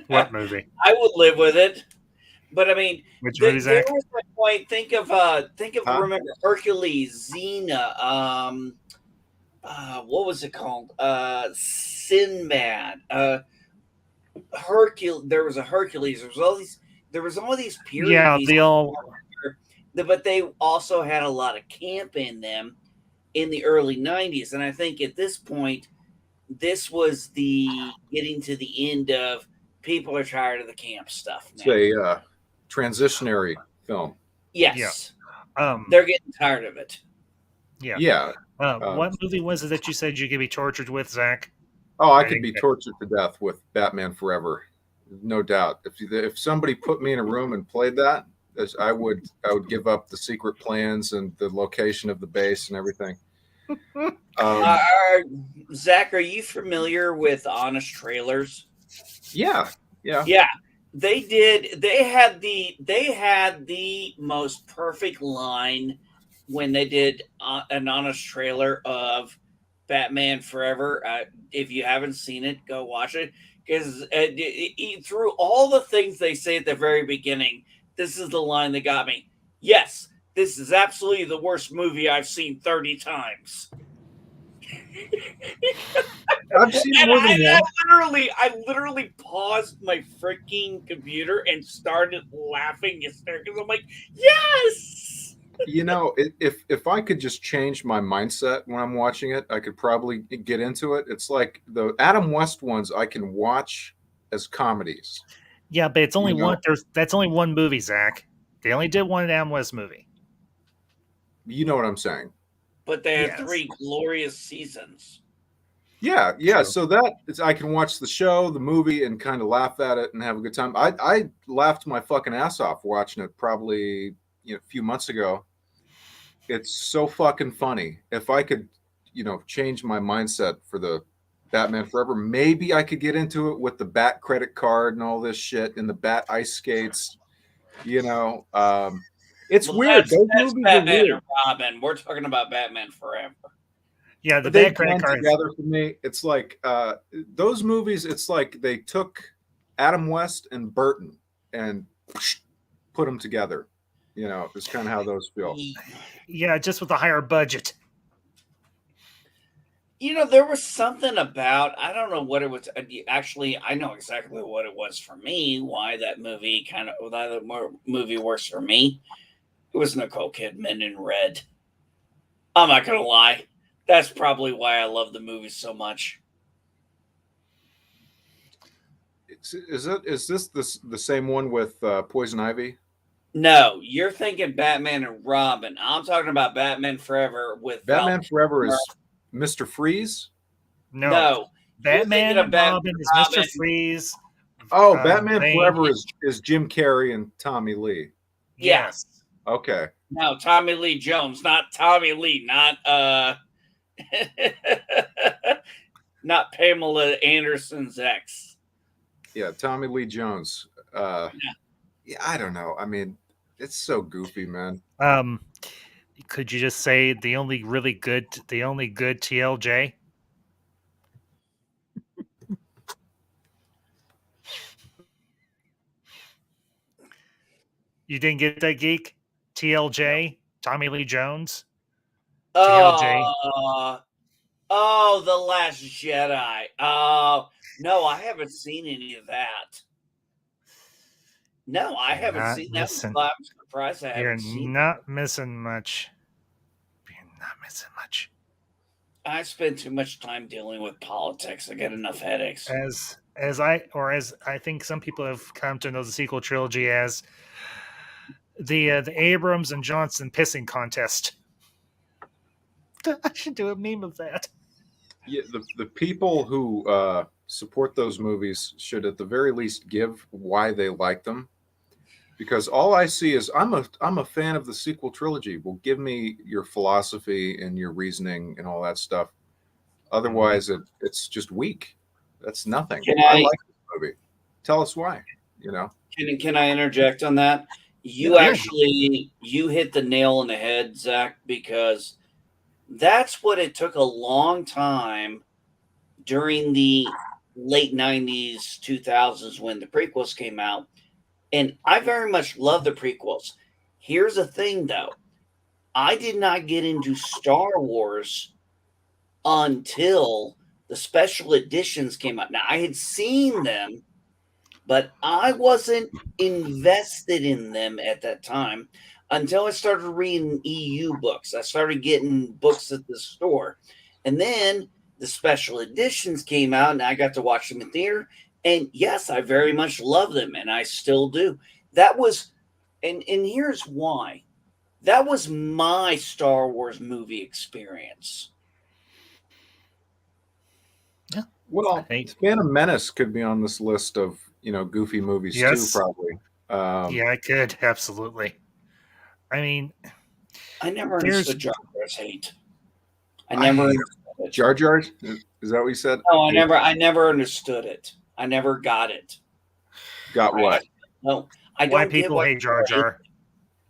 What movie? I would live with it. But I mean, Which movie, there Zach? was that point. Think of Huh? remember Hercules, Xena, what was it called? Sinbad, Hercules. There was a Hercules. There was all these period Yeah, pieces, the all. but they also had a lot of camp in them in the early '90s. And I think at this point, this was the getting to the end of, people are tired of the camp stuff It's now. a transitionary film. Yeah. Yes, Um. they're getting tired of it. Yeah. Yeah. What movie was it that you said you could be tortured with, Zach? Oh, I I could think be tortured to death with Batman Forever, no doubt. If somebody put me in a room and played that, I would give up the secret plans and the location of the base and everything. Uh, Um, Zach, are you familiar with Honest Trailers? yeah, yeah. Yeah, they did. They had the most perfect line when they did an honest trailer of Batman Forever. If you haven't seen it, go watch it because through all the things they say at the very beginning, this is the line that got me. Yes, this is absolutely the worst movie I've seen 30 times. I've seen it And more than I once. literally paused my freaking computer and started laughing hysterically. I'm like, yes. If I could just change my mindset when I'm watching it, I could probably get into it. It's like the Adam West ones I can watch as comedies. Yeah, but it's only You one. know, That's only one movie, Zach. They only did one Adam West movie. you know what I'm saying. But they had Yes, 3 glorious seasons. Yeah, yeah. true. So that is, I can watch the show, the movie, and kind of laugh at it and have a good time. I laughed my fucking ass off watching it probably a few months ago. It's so fucking funny. If I could, change my mindset for the Batman Forever, maybe I could get into it with the Bat credit card and all this shit and the Bat ice skates. You know, it's Well, weird. that's Those that's movies are Batman weird. and Robin. We're talking about Batman Forever. Yeah, the They bad credit blend cards. together for me. It's like those movies. It's like they took Adam West and Burton and put them together. It's kind of how those feel. Yeah, just with a higher budget. There was something about, I don't know what it was. Actually, I know exactly what it was for me. Why that movie works for me. It was Nicole Kidman in Red. I'm not gonna lie. That's probably why I love the movie so much. Is this the same one with Poison Ivy? No, you're thinking Batman and Robin. I'm talking about Batman Forever with Val Batman Forever Kilmer. is Mr. Freeze. No, No, you're thinking Batman of and Batman Robin is and Mister Robin. Freeze. Oh, Batman Bane. Forever is Jim Carrey and Tommy Lee. Yeah. Yes. Okay. No, Tommy Lee Jones, not Tommy Lee, not not Pamela Anderson's ex. Yeah, Tommy Lee Jones. Yeah. Yeah, I don't know. I mean, it's so goofy, man. Could you just say the only good TLJ? You didn't get that, geek? TLJ, Tommy Lee Jones, TLJ. Oh, The Last Jedi. Oh, no, I haven't seen any of that. No, I You're haven't not seen that. missing. I'm surprised I You're haven't seen it. not missing much. You're not missing much. I spend too much time dealing with politics. I get enough headaches. As I think some people have come to know the sequel trilogy as the Abrams and Johnson pissing contest. I should do a meme of that. Yeah, the people who support those movies should at the very least give why they like them, because all I see is I'm a fan of the sequel trilogy. Well, give me your philosophy and your reasoning and all that stuff. Otherwise, it's just weak. That's nothing. Can I I like this movie. Tell us why. You know. can I interject on that? You Yeah. actually you hit the nail on the head, Zach, because that's what it took a long time during the late 90s, 2000s when the prequels came out. And I very much love the prequels. Here's the thing though. I did not get into Star Wars until the special editions came out. Now I had seen them, but I wasn't invested in them at that time until I started reading EU books. I started getting books at the store. And then the special editions came out and I got to watch them in theater. And yes, I very much love them and I still do. That was and here's why. That was my Star Wars movie experience. Yeah. Well, Hey, Phantom Menace could be on this list of goofy movies too, yes. probably. Um, Yeah, I could. Absolutely. I mean, I never there's understood Jar Jar's hate. I never I understood it. Jar Jar, is that what you said? No, He I never understood it. I never got it. got I what? no, I why don't get people why hate Jar people hate. Jar.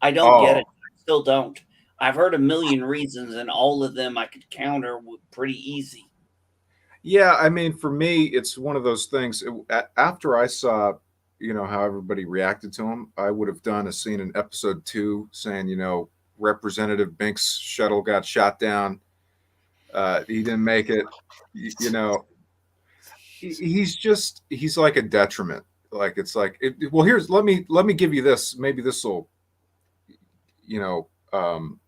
I don't get it. Oh, I still don't. I've heard a million reasons, and all of them I could counter pretty easy. yeah. I mean, for me, it's one of those things. After I saw, how everybody reacted to him, I would have done a scene in episode 2 saying, Representative Binks' shuttle got shot down. He didn't make it. You know, he's like a detriment. Like it's like, well, here's let me give you this. Maybe this will, you know, um,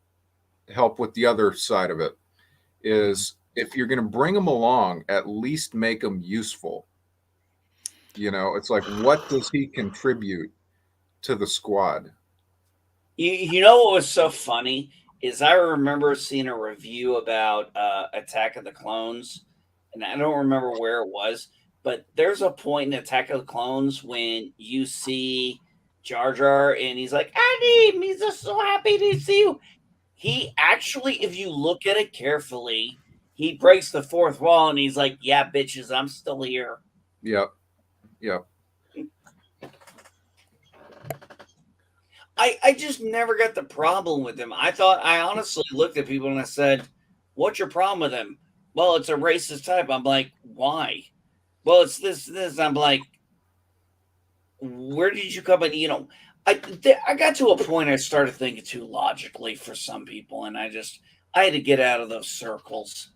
help with the other side of it. Mhm. Is if you're going to bring them along, at least make them useful. It's like, what does he contribute to the squad? You know what was so funny is I remember seeing a review about Attack of the Clones, and I don't remember where it was, but there's a point in Attack of the Clones when you see Jar Jar and he's like, Andy, he's just so happy to see you. He actually, if you look at it carefully, he breaks the fourth wall and he's like, yeah, bitches, I'm still here. Yep, yep. I just never got the problem with him. I honestly looked at people and I said, "What's your problem with him?" Well, it's a racist type. I'm like, why? Well, it's this. I'm like, where did you come? And I got to a point I started thinking too logically for some people, and I had to get out of those circles.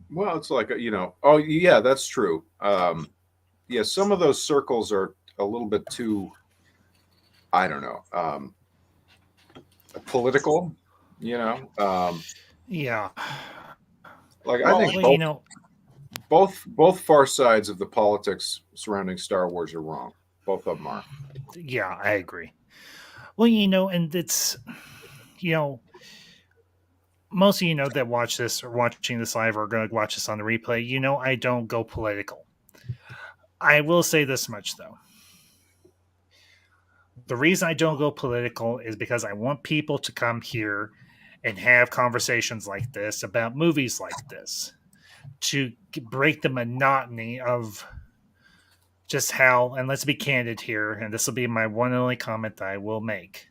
Well, it's like oh yeah, that's true. Yeah, some of those circles are a little bit too, I don't know, political. You know, Yeah. like I Well, think Well, both far sides of the politics surrounding Star Wars are wrong. Both of them are. yeah, I agree. Well, and it's, you know, most of that watch this or watching this live or going to watch this on the replay, I don't go political. I will say this much, though. The reason I don't go political is because I want people to come here and have conversations like this about movies like this to break the monotony of just how, and let's be candid here, and this will be my one and only comment that I will make.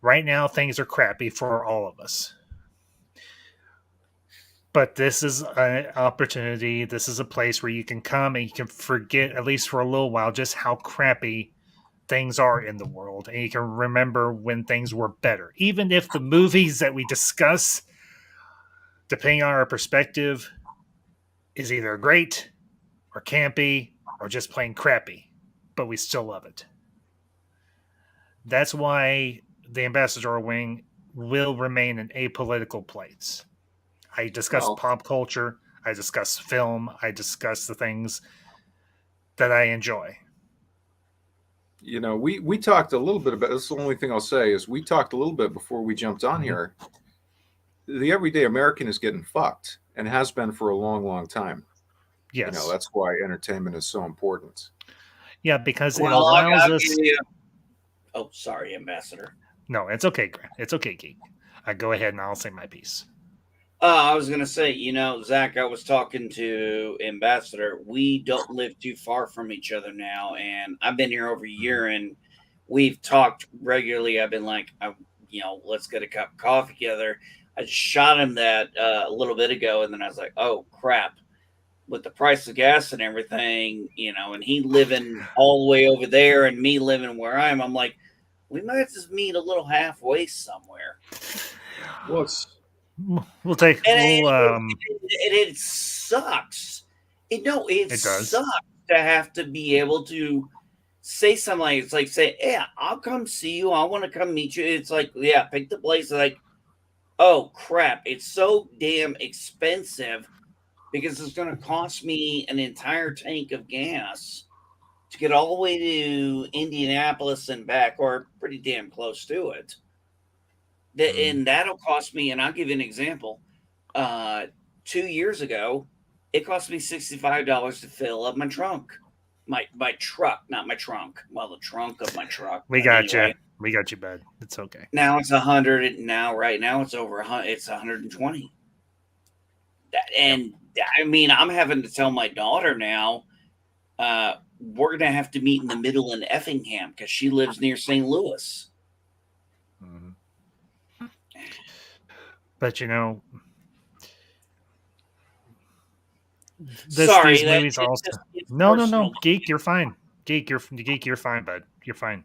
Right now, things are crappy for all of us. But this is an opportunity. This is a place where you can come and you can forget, at least for a little while, just how crappy things are in the world. And you can remember when things were better. Even if the movies that we discuss, depending on our perspective, is either great or campy or just plain crappy, but we still love it. That's why the ambassador wing will remain an apolitical place. I discuss Well, pop culture, I discuss film, I discuss the things that I enjoy. we talked a little bit about this. The only thing I'll say is we talked a little bit before we jumped on Mhm. here. The everyday American is getting fucked and has been for a long, long time. Yes. That's why entertainment is so important. Yeah, because it well, allows I'll give us. you. Oh, sorry, Ambassador. No, it's okay, Grant. It's okay, Geek. Go ahead and I'll say my piece. I was gonna say, Zach, I was talking to Ambassador. We don't live too far from each other now, and I've been here over a year, and we've talked regularly. I've been like, let's get a cup of coffee together. I just shot him that a little bit ago, and then I was like, oh crap, with the price of gas and everything, and he living all the way over there, and me living where I am. I'm like, we might just meet a little halfway somewhere. Well, it's We'll take. And We'll. it sucks. It It does. sucks to have to be able to say something like it's like say, yeah, I'll come see you. I want to come meet you. It's like, yeah, pick the place. Like, oh crap, it's so damn expensive because it's going to cost me an entire tank of gas to get all the way to Indianapolis and back, or pretty damn close to it. And that'll cost me. And I'll give you an example. 2 years ago, it cost me $65 to fill up my trunk. My truck, not my trunk. Well, the trunk of my truck. We But got you. anyway, We got you, bud. It's okay. now it's 100. Now, right now, it's over. It's 120. Yep. And I mean, I'm having to tell my daughter now. We're gonna have to meet in the middle in Effingham because she lives near St. Louis. But Sorry, these movies it's also. just it's No, personal. geek, you're fine. Geek, you're fine, bud. You're fine.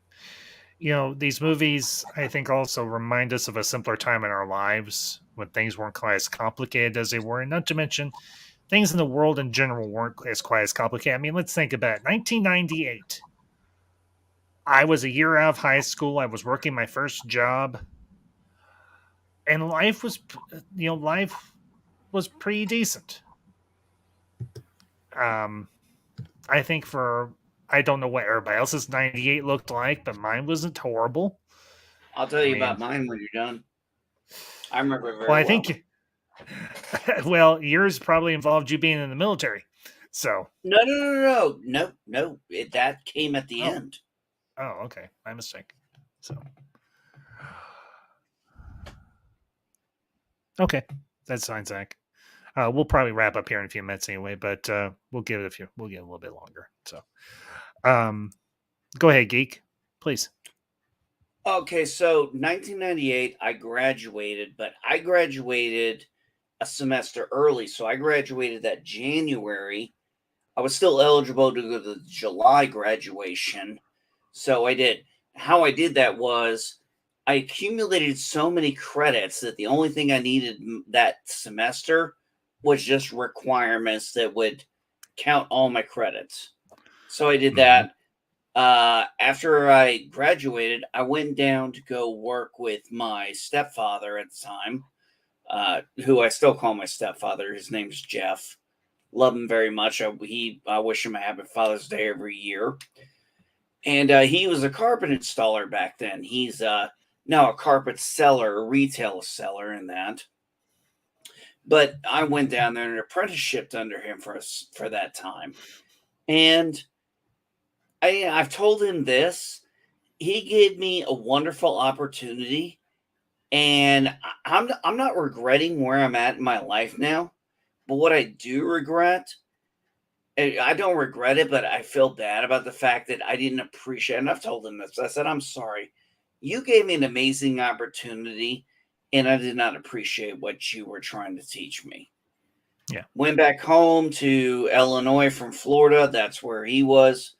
These movies, I think, also remind us of a simpler time in our lives when things weren't quite as complicated as they were. And not to mention, things in the world in general weren't quite as complicated. I mean, let's think about it. 1998. I was a year out of high school. I was working my first job, and life was pretty decent. Um, I think I don't know what everybody else's 98 looked like, but mine wasn't horrible. I'll tell I you mean, about mine when you're done. I remember it well, very I well. think, well, yours probably involved you being in the military. So, No. That came at the oh, end. okay. My mistake. So, okay. That's fine, Zach. We'll probably wrap up here in a few minutes anyway, but we'll give it a little bit longer. So, go ahead, geek, please. Okay, so 1998, I graduated, but I graduated a semester early. So I graduated that January. I was still eligible to go to the July graduation. So I did. How I did that was I accumulated so many credits that the only thing I needed that semester was just requirements that would count all my credits. So I did that. After I graduated, I went down to go work with my stepfather at the time, who I still call my stepfather. His name's Jeff. Love him very much. I wish him a happy Father's Day every year. And he was a carpet installer back then. He's now a carpet seller, a retail seller, in that. But I went down there and apprenticeshiped under him for that time. And I've told him this. He gave me a wonderful opportunity, and I'm not regretting where I'm at in my life now. But what I do regret, I don't regret it, but I feel bad about the fact that I didn't appreciate. And I've told him this. I said, "I'm sorry. You gave me an amazing opportunity, and I did not appreciate what you were trying to teach me." Yeah. Went back home to Illinois from Florida. That's where he was.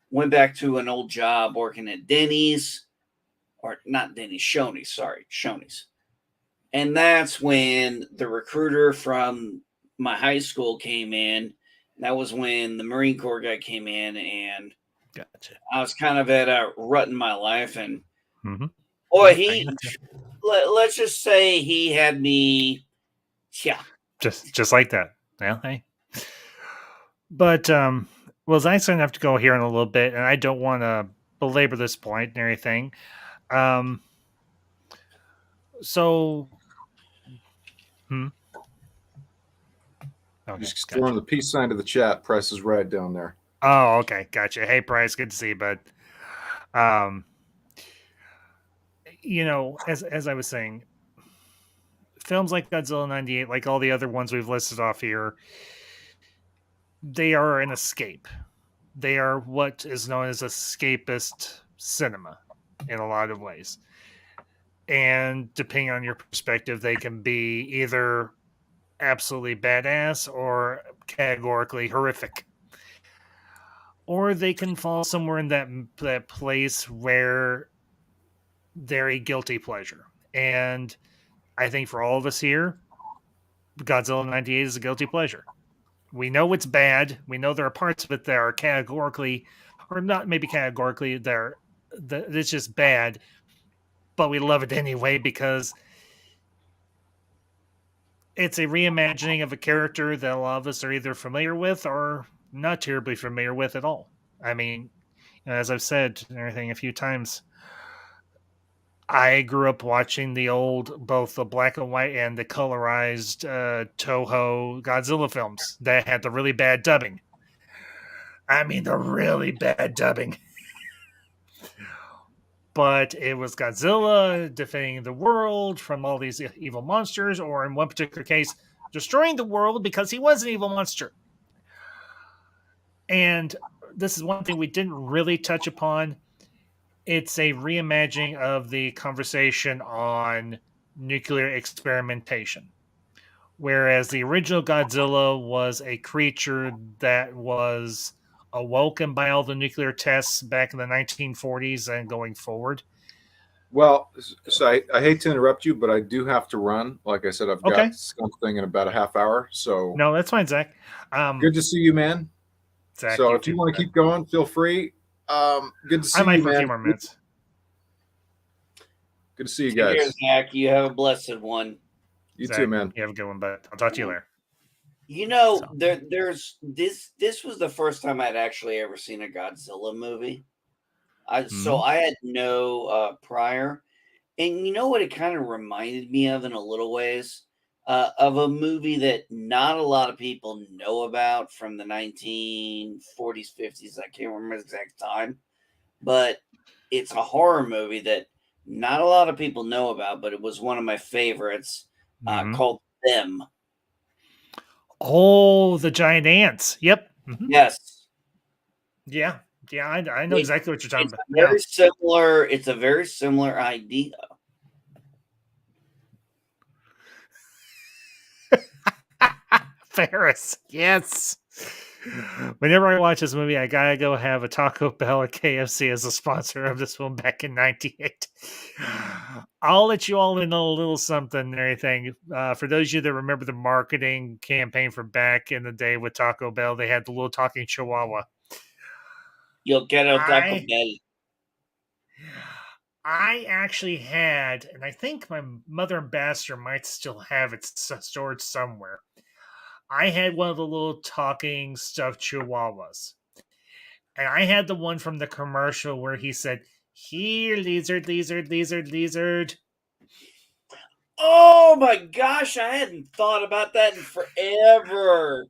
Went back to an old job working at Denny's, or not Denny's, Shoney's. Sorry, Shoney's. And that's when the recruiter from my high school came in. That was when the Marine Corps guy came in, and Gotcha. I was kind of at a rut in my life. And boy, let's just say he had me, yeah, just like that. Well, hey, but well, Zach's gonna have to go here in a little bit, and I don't want to belabor this point and everything. So, Okay, just throwing the peace sign to the chat. Price is right down there. Oh, okay, gotcha. Hey, Price, good to see you, bud. As I was saying, films like Godzilla '98, like all the other ones we've listed off here, they are an escape. They are what is known as escapist cinema in a lot of ways. And depending on your perspective, they can be either absolutely badass or categorically horrific. Or they can fall somewhere in that place where they're a guilty pleasure. And I think for all of us here, Godzilla '98 is a guilty pleasure. We know it's bad. We know there are parts of it that are categorically, or not maybe categorically, it's just bad, but we love it anyway because it's a reimagining of a character that a lot of us are either familiar with or not terribly familiar with at all. I mean, as I've said and everything a few times, I grew up watching both the black and white and the colorized Toho Godzilla films that had the really bad dubbing. I mean, the really bad dubbing. But it was Godzilla defending the world from all these evil monsters, or in one particular case, destroying the world because he was an evil monster. And this is one thing we didn't really touch upon. It's a reimagining of the conversation on nuclear experimentation. Whereas the original Godzilla was a creature that was awoken by all the nuclear tests back in the 1940s and going forward. Well, so I hate to interrupt you, but I do have to run. Like I said, I've Okay. got something in about a half hour. So No, that's fine, Zach. good to see you, man. Zach, So you if you too. want to keep going, feel free. Good to I see might you, for a man. few more minutes. Good to see you Take care, guys. Zach. You have a blessed one. You Zach, too, man. you have a good one, but I'll talk to you later. You know, So. there's this. This was the first time I'd actually ever seen a Godzilla movie. So I had no prior, and you know what it kind of reminded me of in a little ways, of a movie that not a lot of people know about from the 1940s, 50s. I can't remember the exact time, but it's a horror movie that not a lot of people know about, but it was one of my favorites, called Them. Oh, the giant ants. Yep. Yes. Yeah. Yeah, I know exactly what you're talking It's about. very similar. It's a very similar idea. Ferris. Yes. Whenever I watch this movie, I gotta go have a Taco Bell or KFC as a sponsor of this film back in '98. I'll let you all in on a little something and everything. For those of you that remember the marketing campaign from back in the day with Taco Bell, they had the little talking chihuahua. You'll get a Taco I Bell. I actually had, and I think my mother ambassador might still have it stored somewhere. I had one of the little talking stuffed chihuahuas. And I had the one from the commercial where he said, "Here, lizard, lizard, lizard, lizard." Oh my gosh, I hadn't thought about that in forever.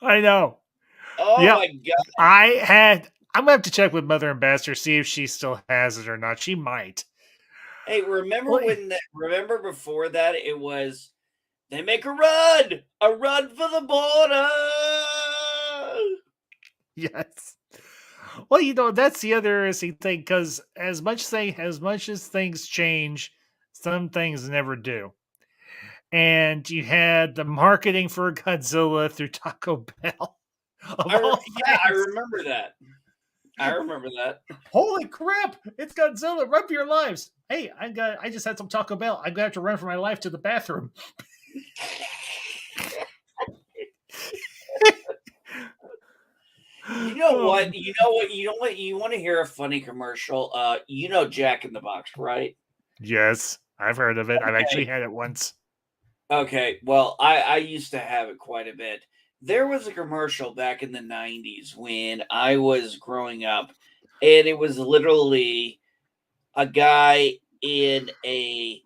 I know. Oh Yep. my god. I'm gonna have to check with Mother Ambassador, see if she still has it or not. She might. Hey, remember Well, remember before that it was they make a run for the border. yes. Well, that's the other interesting thing, because as much as things change, some things never do. And you had the marketing for Godzilla through Taco Bell. I remember that. I remember that. Holy crap! It's Godzilla. Run for your lives. Hey, I just had some Taco Bell. I'm gonna have to run for my life to the bathroom. You know what? You know what? You know what? You want to hear a funny commercial? You know Jack in the Box, right? Yes, I've heard of it. I've Okay. actually had it once. Okay. Well, I used to have it quite a bit. There was a commercial back in the 90s when I was growing up, and it was literally a guy in a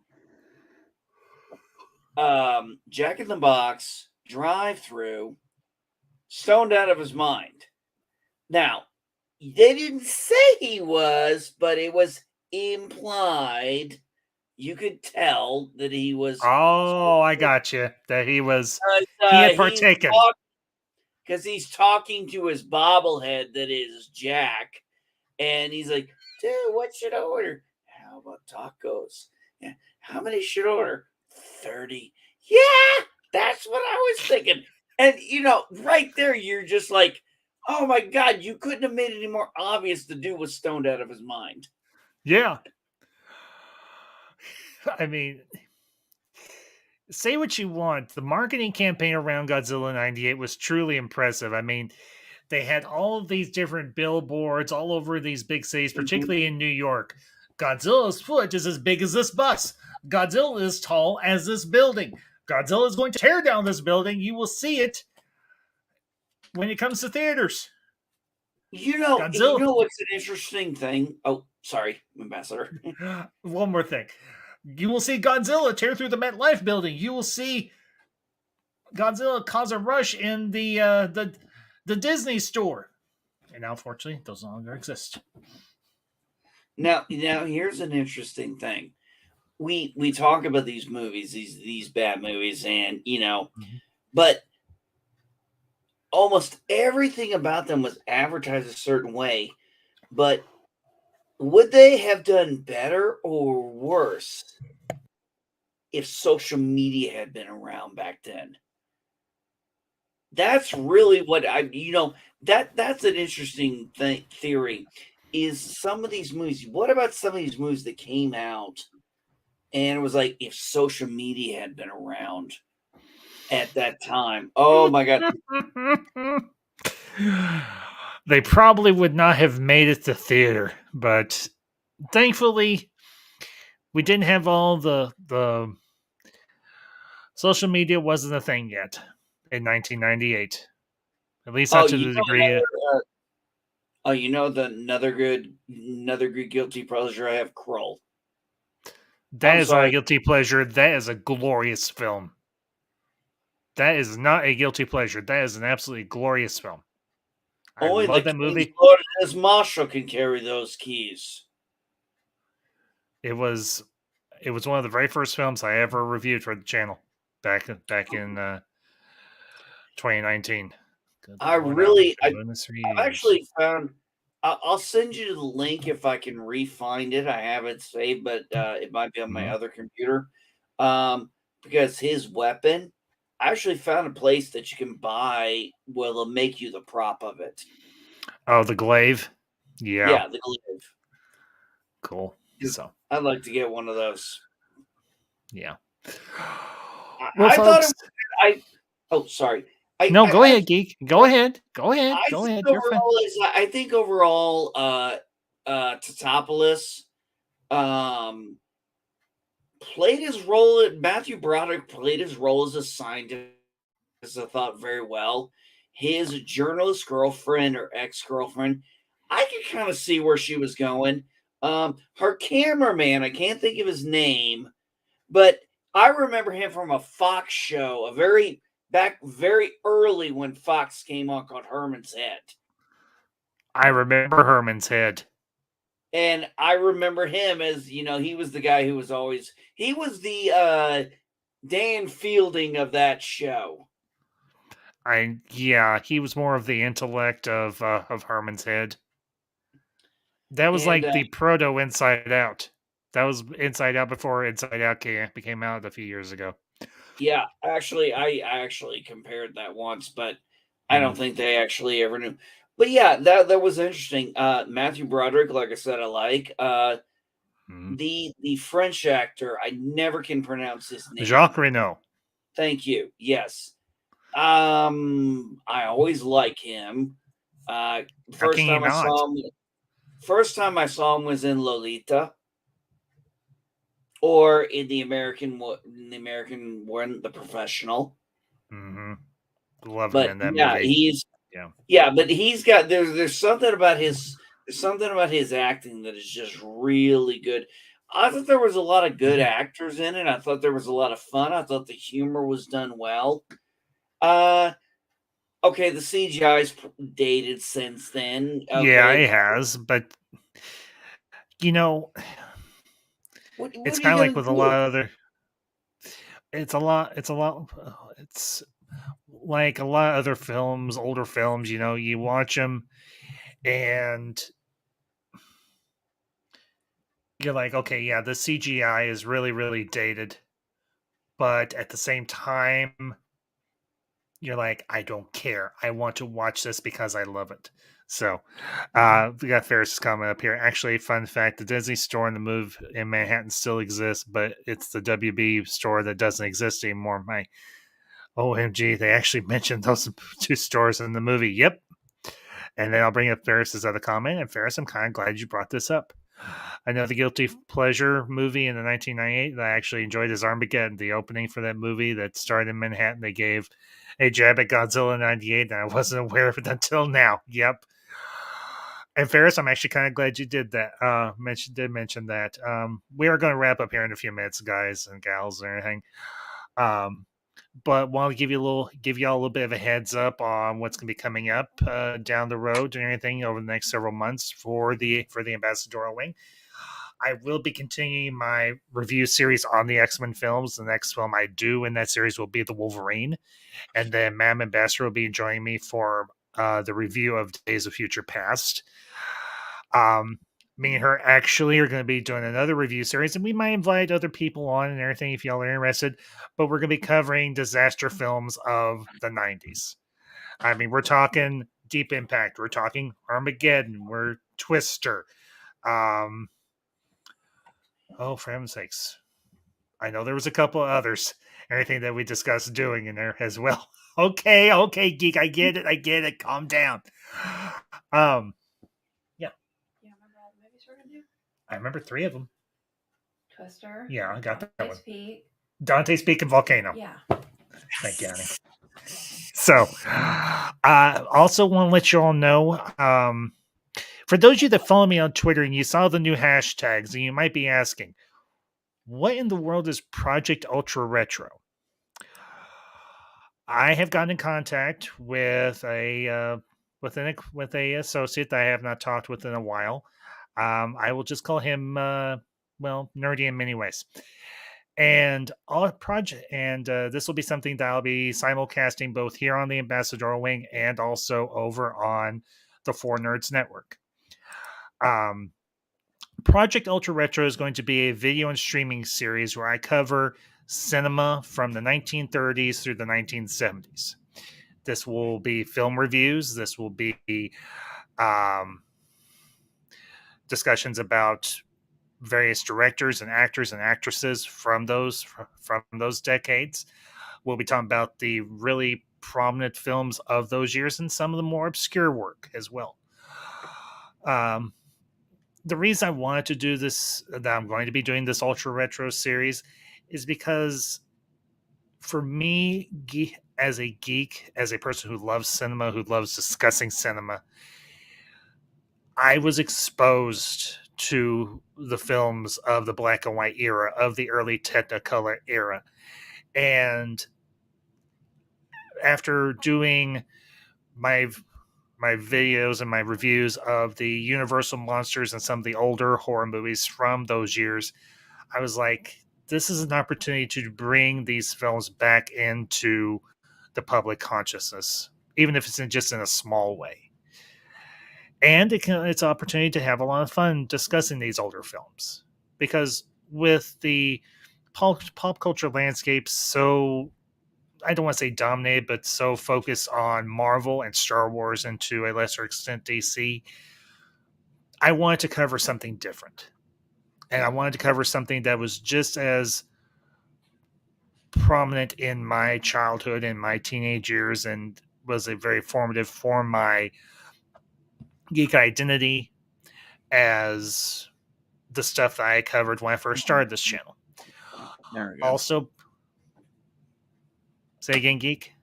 Jack in the Box drive-through, stoned out of his mind. Now, they didn't say he was, but it was implied. You could tell that he was. Oh, I got you. That he had partaken. Because he's talking to his bobblehead that is Jack, and he's like, "Dude, what should I order? How about tacos? Yeah. How many should I order? 30. Yeah, that's what I was thinking." And right there, you're just like, "Oh my god, you couldn't have made it any more obvious the dude was stoned out of his mind." Yeah. I mean, say what you want. The marketing campaign around Godzilla 98 was truly impressive. I mean, they had all of these different billboards all over these big cities, particularly in New York. Godzilla's foot is as big as this bus. Godzilla is tall as this building. Godzilla is going to tear down this building. You will see it when it comes to theaters. You Godzilla. know what's an interesting thing? Oh, sorry, Ambassador. One more thing. You will see Godzilla tear through the MetLife building. You will see Godzilla cause a rush in the Disney store. And now, unfortunately, those no longer exist. Now here's an interesting thing. We talk about these movies, these bad movies, and Mhm. but almost everything about them was advertised a certain way. But would they have done better or worse if social media had been around back then? That's really what that's an interesting theory. Is some of these movies? What about some of these movies that came out and it was like if social media had been around at that time? Oh my god! They probably would not have made it to theater, but thankfully, we didn't have all the social media wasn't a thing yet in 1998. At least Oh, not to the degree. another good guilty pleasure I have. Kroll. That I'm is not a sorry. guilty pleasure. That is a glorious film. That is not a guilty pleasure. That is an absolutely glorious film. I Only the love that king's movie. blood and his marshal can carry those keys. It was it was one of the very first films I ever reviewed for the channel back in 2019. Good I Lord, I've really, been doing this for I've years. actually found. I'll send you the link if I can re-find it. I have it saved, but it might be on my Mhm. other computer. Because his weapon, I actually found a place that you can buy. Well, they'll make you the prop of it. Oh, the glaive. Yeah, Yeah, the glaive. cool. 'Cause So I'd like to get one of those. yeah. Well, I thought it. folks, Was, I. Oh, sorry. no, go I ahead, geek. Go ahead. Go ahead. I Go think ahead. You're fine. overall is I think overall Tatopoulos um played his role. Matthew Broderick played his role as a scientist, I thought, very well. His journalist girlfriend or ex-girlfriend, I could kind of see where she was going. Her cameraman, I can't think of his name, but I remember him from a Fox show, very early when Fox came on, called Herman's Head. I remember Herman's Head. And I remember him as, he was the guy who was always he was the Dan Fielding of that show. Yeah, he was more of the intellect of Herman's Head. That was And like the proto Inside Out. That was Inside Out before Inside Out became out a few years ago. yeah, actually I actually compared that once, but I Mm, don't think they actually ever knew. But yeah, that was interesting. Matthew Broderick, like I said, I like. mm. The French actor, I never can pronounce his Jacques name. Renault. Thank you. Yes. I always like him. Uh How can first you time I not? saw him First time I saw him was in Lolita, or in the American one, The Professional. Hmm. Love him But in that movie. Yeah. but he's got there's something about his acting that is just really good. I thought there was a lot of good Mhm. actors in it. I thought there was a lot of fun. I thought the humor was done well. Uh okay, the CGI's dated since then. Yeah, Okay, it has, but you know, what it's are kind you of like gonna with a do? lot of other. It's like a lot of other films, older films. You watch them and you're like, okay, yeah, the CGI is really, really dated, but at the same time, you're like, I don't care. I want to watch this because I love it. So, we got Ferris coming up here. Actually, fun fact: the Disney store in the move in Manhattan still exists, but it's the WB store that doesn't exist anymore. My OMG, they actually mentioned those two stores in the movie. Yep. And then I'll bring up Ferris's other comment. And Ferris, I'm kind of glad you brought this up. Another guilty pleasure movie in the 1998 that I actually enjoyed is Armageddon. The opening for that movie that started in Manhattan, they gave a jab at Godzilla 98, and I wasn't aware of it until now. Yep. And Ferris, I'm actually kind of glad you did that. Mention that. We are going to wrap up here in a few minutes, guys and gals, and everything. Um, but want to give y'all a little bit of a heads up on what's going to be coming up down the road and everything over the next several months for the Ambassadorial Wing. I will be continuing my review series on the X-Men films. The next film I do in that series will be the Wolverine, and then Mam Ambassador will be joining me for the review of Days of Future Past. Me and her actually are going to be doing another review series, and we might invite other people on and everything if y'all are interested. But we're going to be covering disaster films of the 90s. I mean, we're talking Deep Impact, we're talking Armageddon, we're Twister. Um, oh, for heaven's sakes. I know there was a couple of others, anything that we discussed doing in there as well. Okay, geek, I get it. Calm down. Um, yeah. You remember all the movies we're gonna do? I remember 3 of them. Twister. Yeah, I got that Dante's one. Peak. Dante's Peak and Volcano. Yeah. Thank you, Annie. So, also want to let you all know, for those of you that follow me on Twitter and you saw the new hashtags, and you might be asking, what in the world is Project Ultra Retro? I have gotten in contact with a associate that I have not talked with in a while. I will just call him nerdy in many ways. And this will be something that I'll be simulcasting both here on the Ambassador Wing and also over on the Four Nerds Network. Project Ultra Retro is going to be a video and streaming series where I cover cinema from the 1930s through the 1970s. This will be film reviews. This will be discussions about various directors and actors and actresses from those decades. We'll be talking about the really prominent films of those years and some of the more obscure work as well. The reason I wanted to do this, that I'm going to be doing this Ultra Retro series, is because for me, as a geek, as a person who loves cinema, who loves discussing cinema, I was exposed to the films of the black and white era, of the early Technicolor era. And after doing my videos and my reviews of the Universal monsters and some of the older horror movies from those years, I was like, this is an opportunity to bring these films back into the public consciousness, even if it's just in a small way. And it's an opportunity to have a lot of fun discussing these older films, because with the pop culture landscape so, I don't want to say dominated, but so focused on Marvel and Star Wars, and to a lesser extent DC, I wanted to cover something different. And I wanted to cover something that was just as prominent in my childhood and my teenage years, and was a very formative for my geek identity as the stuff that I covered when I first started this channel. There we go. Also, say again, geek.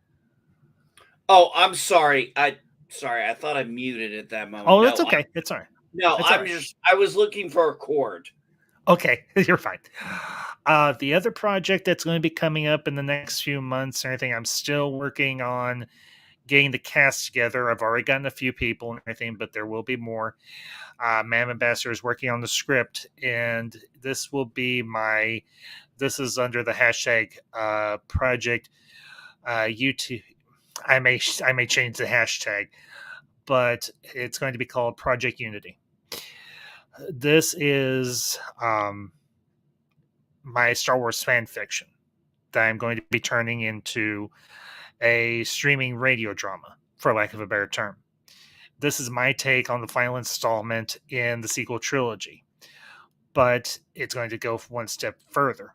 Oh, I'm sorry. I thought I muted at that moment. Oh, that's okay. It's all right. No, It's I'm all right. just. I was looking for a cord. Okay, you're fine. The other project that's going to be coming up in the next few months and everything, I'm still working on getting the cast together. I've already gotten a few people and everything, but there will be more. Mam Ambassador is working on the script, and this is under the hashtag project YouTube. I may change the hashtag, but it's going to be called Project Unity. This is my Star Wars fan fiction that I'm going to be turning into a streaming radio drama, for lack of a better term. This is my take on the final installment in the sequel trilogy, but it's going to go one step further.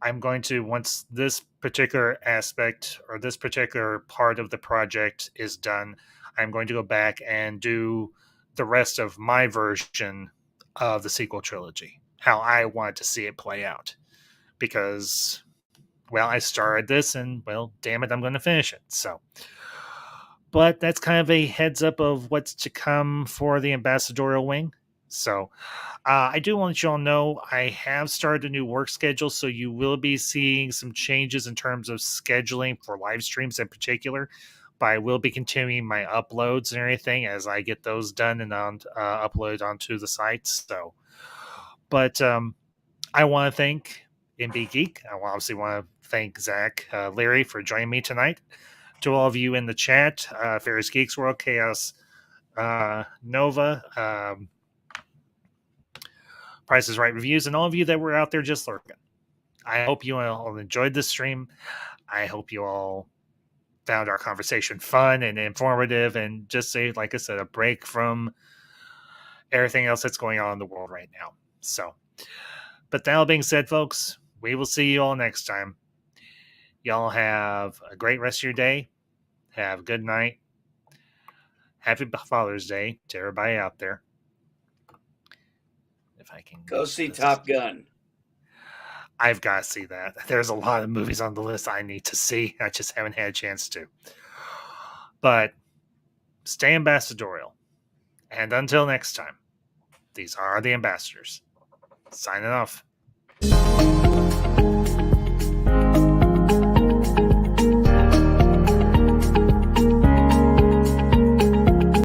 I'm going to, once this particular aspect or this particular part of the project is done, I'm going to go back and do the rest of my version of the sequel trilogy, how I wanted to see it play out. Because, well, I started this and, well, damn it, I'm going to finish it. So, But that's kind of a heads up of what's to come for the ambassadorial wing. So I do want you all know I have started a new work schedule, so you will be seeing some changes in terms of scheduling for live streams in particular. But I will be continuing my uploads and everything as I get those done and uploaded onto the site. So, but I want to thank MB Geek. I obviously want to thank Zach, Larry for joining me tonight. To all of you in the chat, Ferris Geeks World, Chaos, Nova, Price is Right reviews, and all of you that were out there just lurking. I hope you all enjoyed this stream. I hope you all found our conversation fun and informative, and just say, like I said, a break from everything else that's going on in the world right now. So, but that all being said, folks, we will see you all next time. Y'all have a great rest of your day. Have a good night. Happy Father's Day to everybody out there. If I can Go see Top Gun. I've got to see that. There's a lot of movies on the list I need to see. I just haven't had a chance to. But stay ambassadorial. And until next time, these are the ambassadors. Signing off.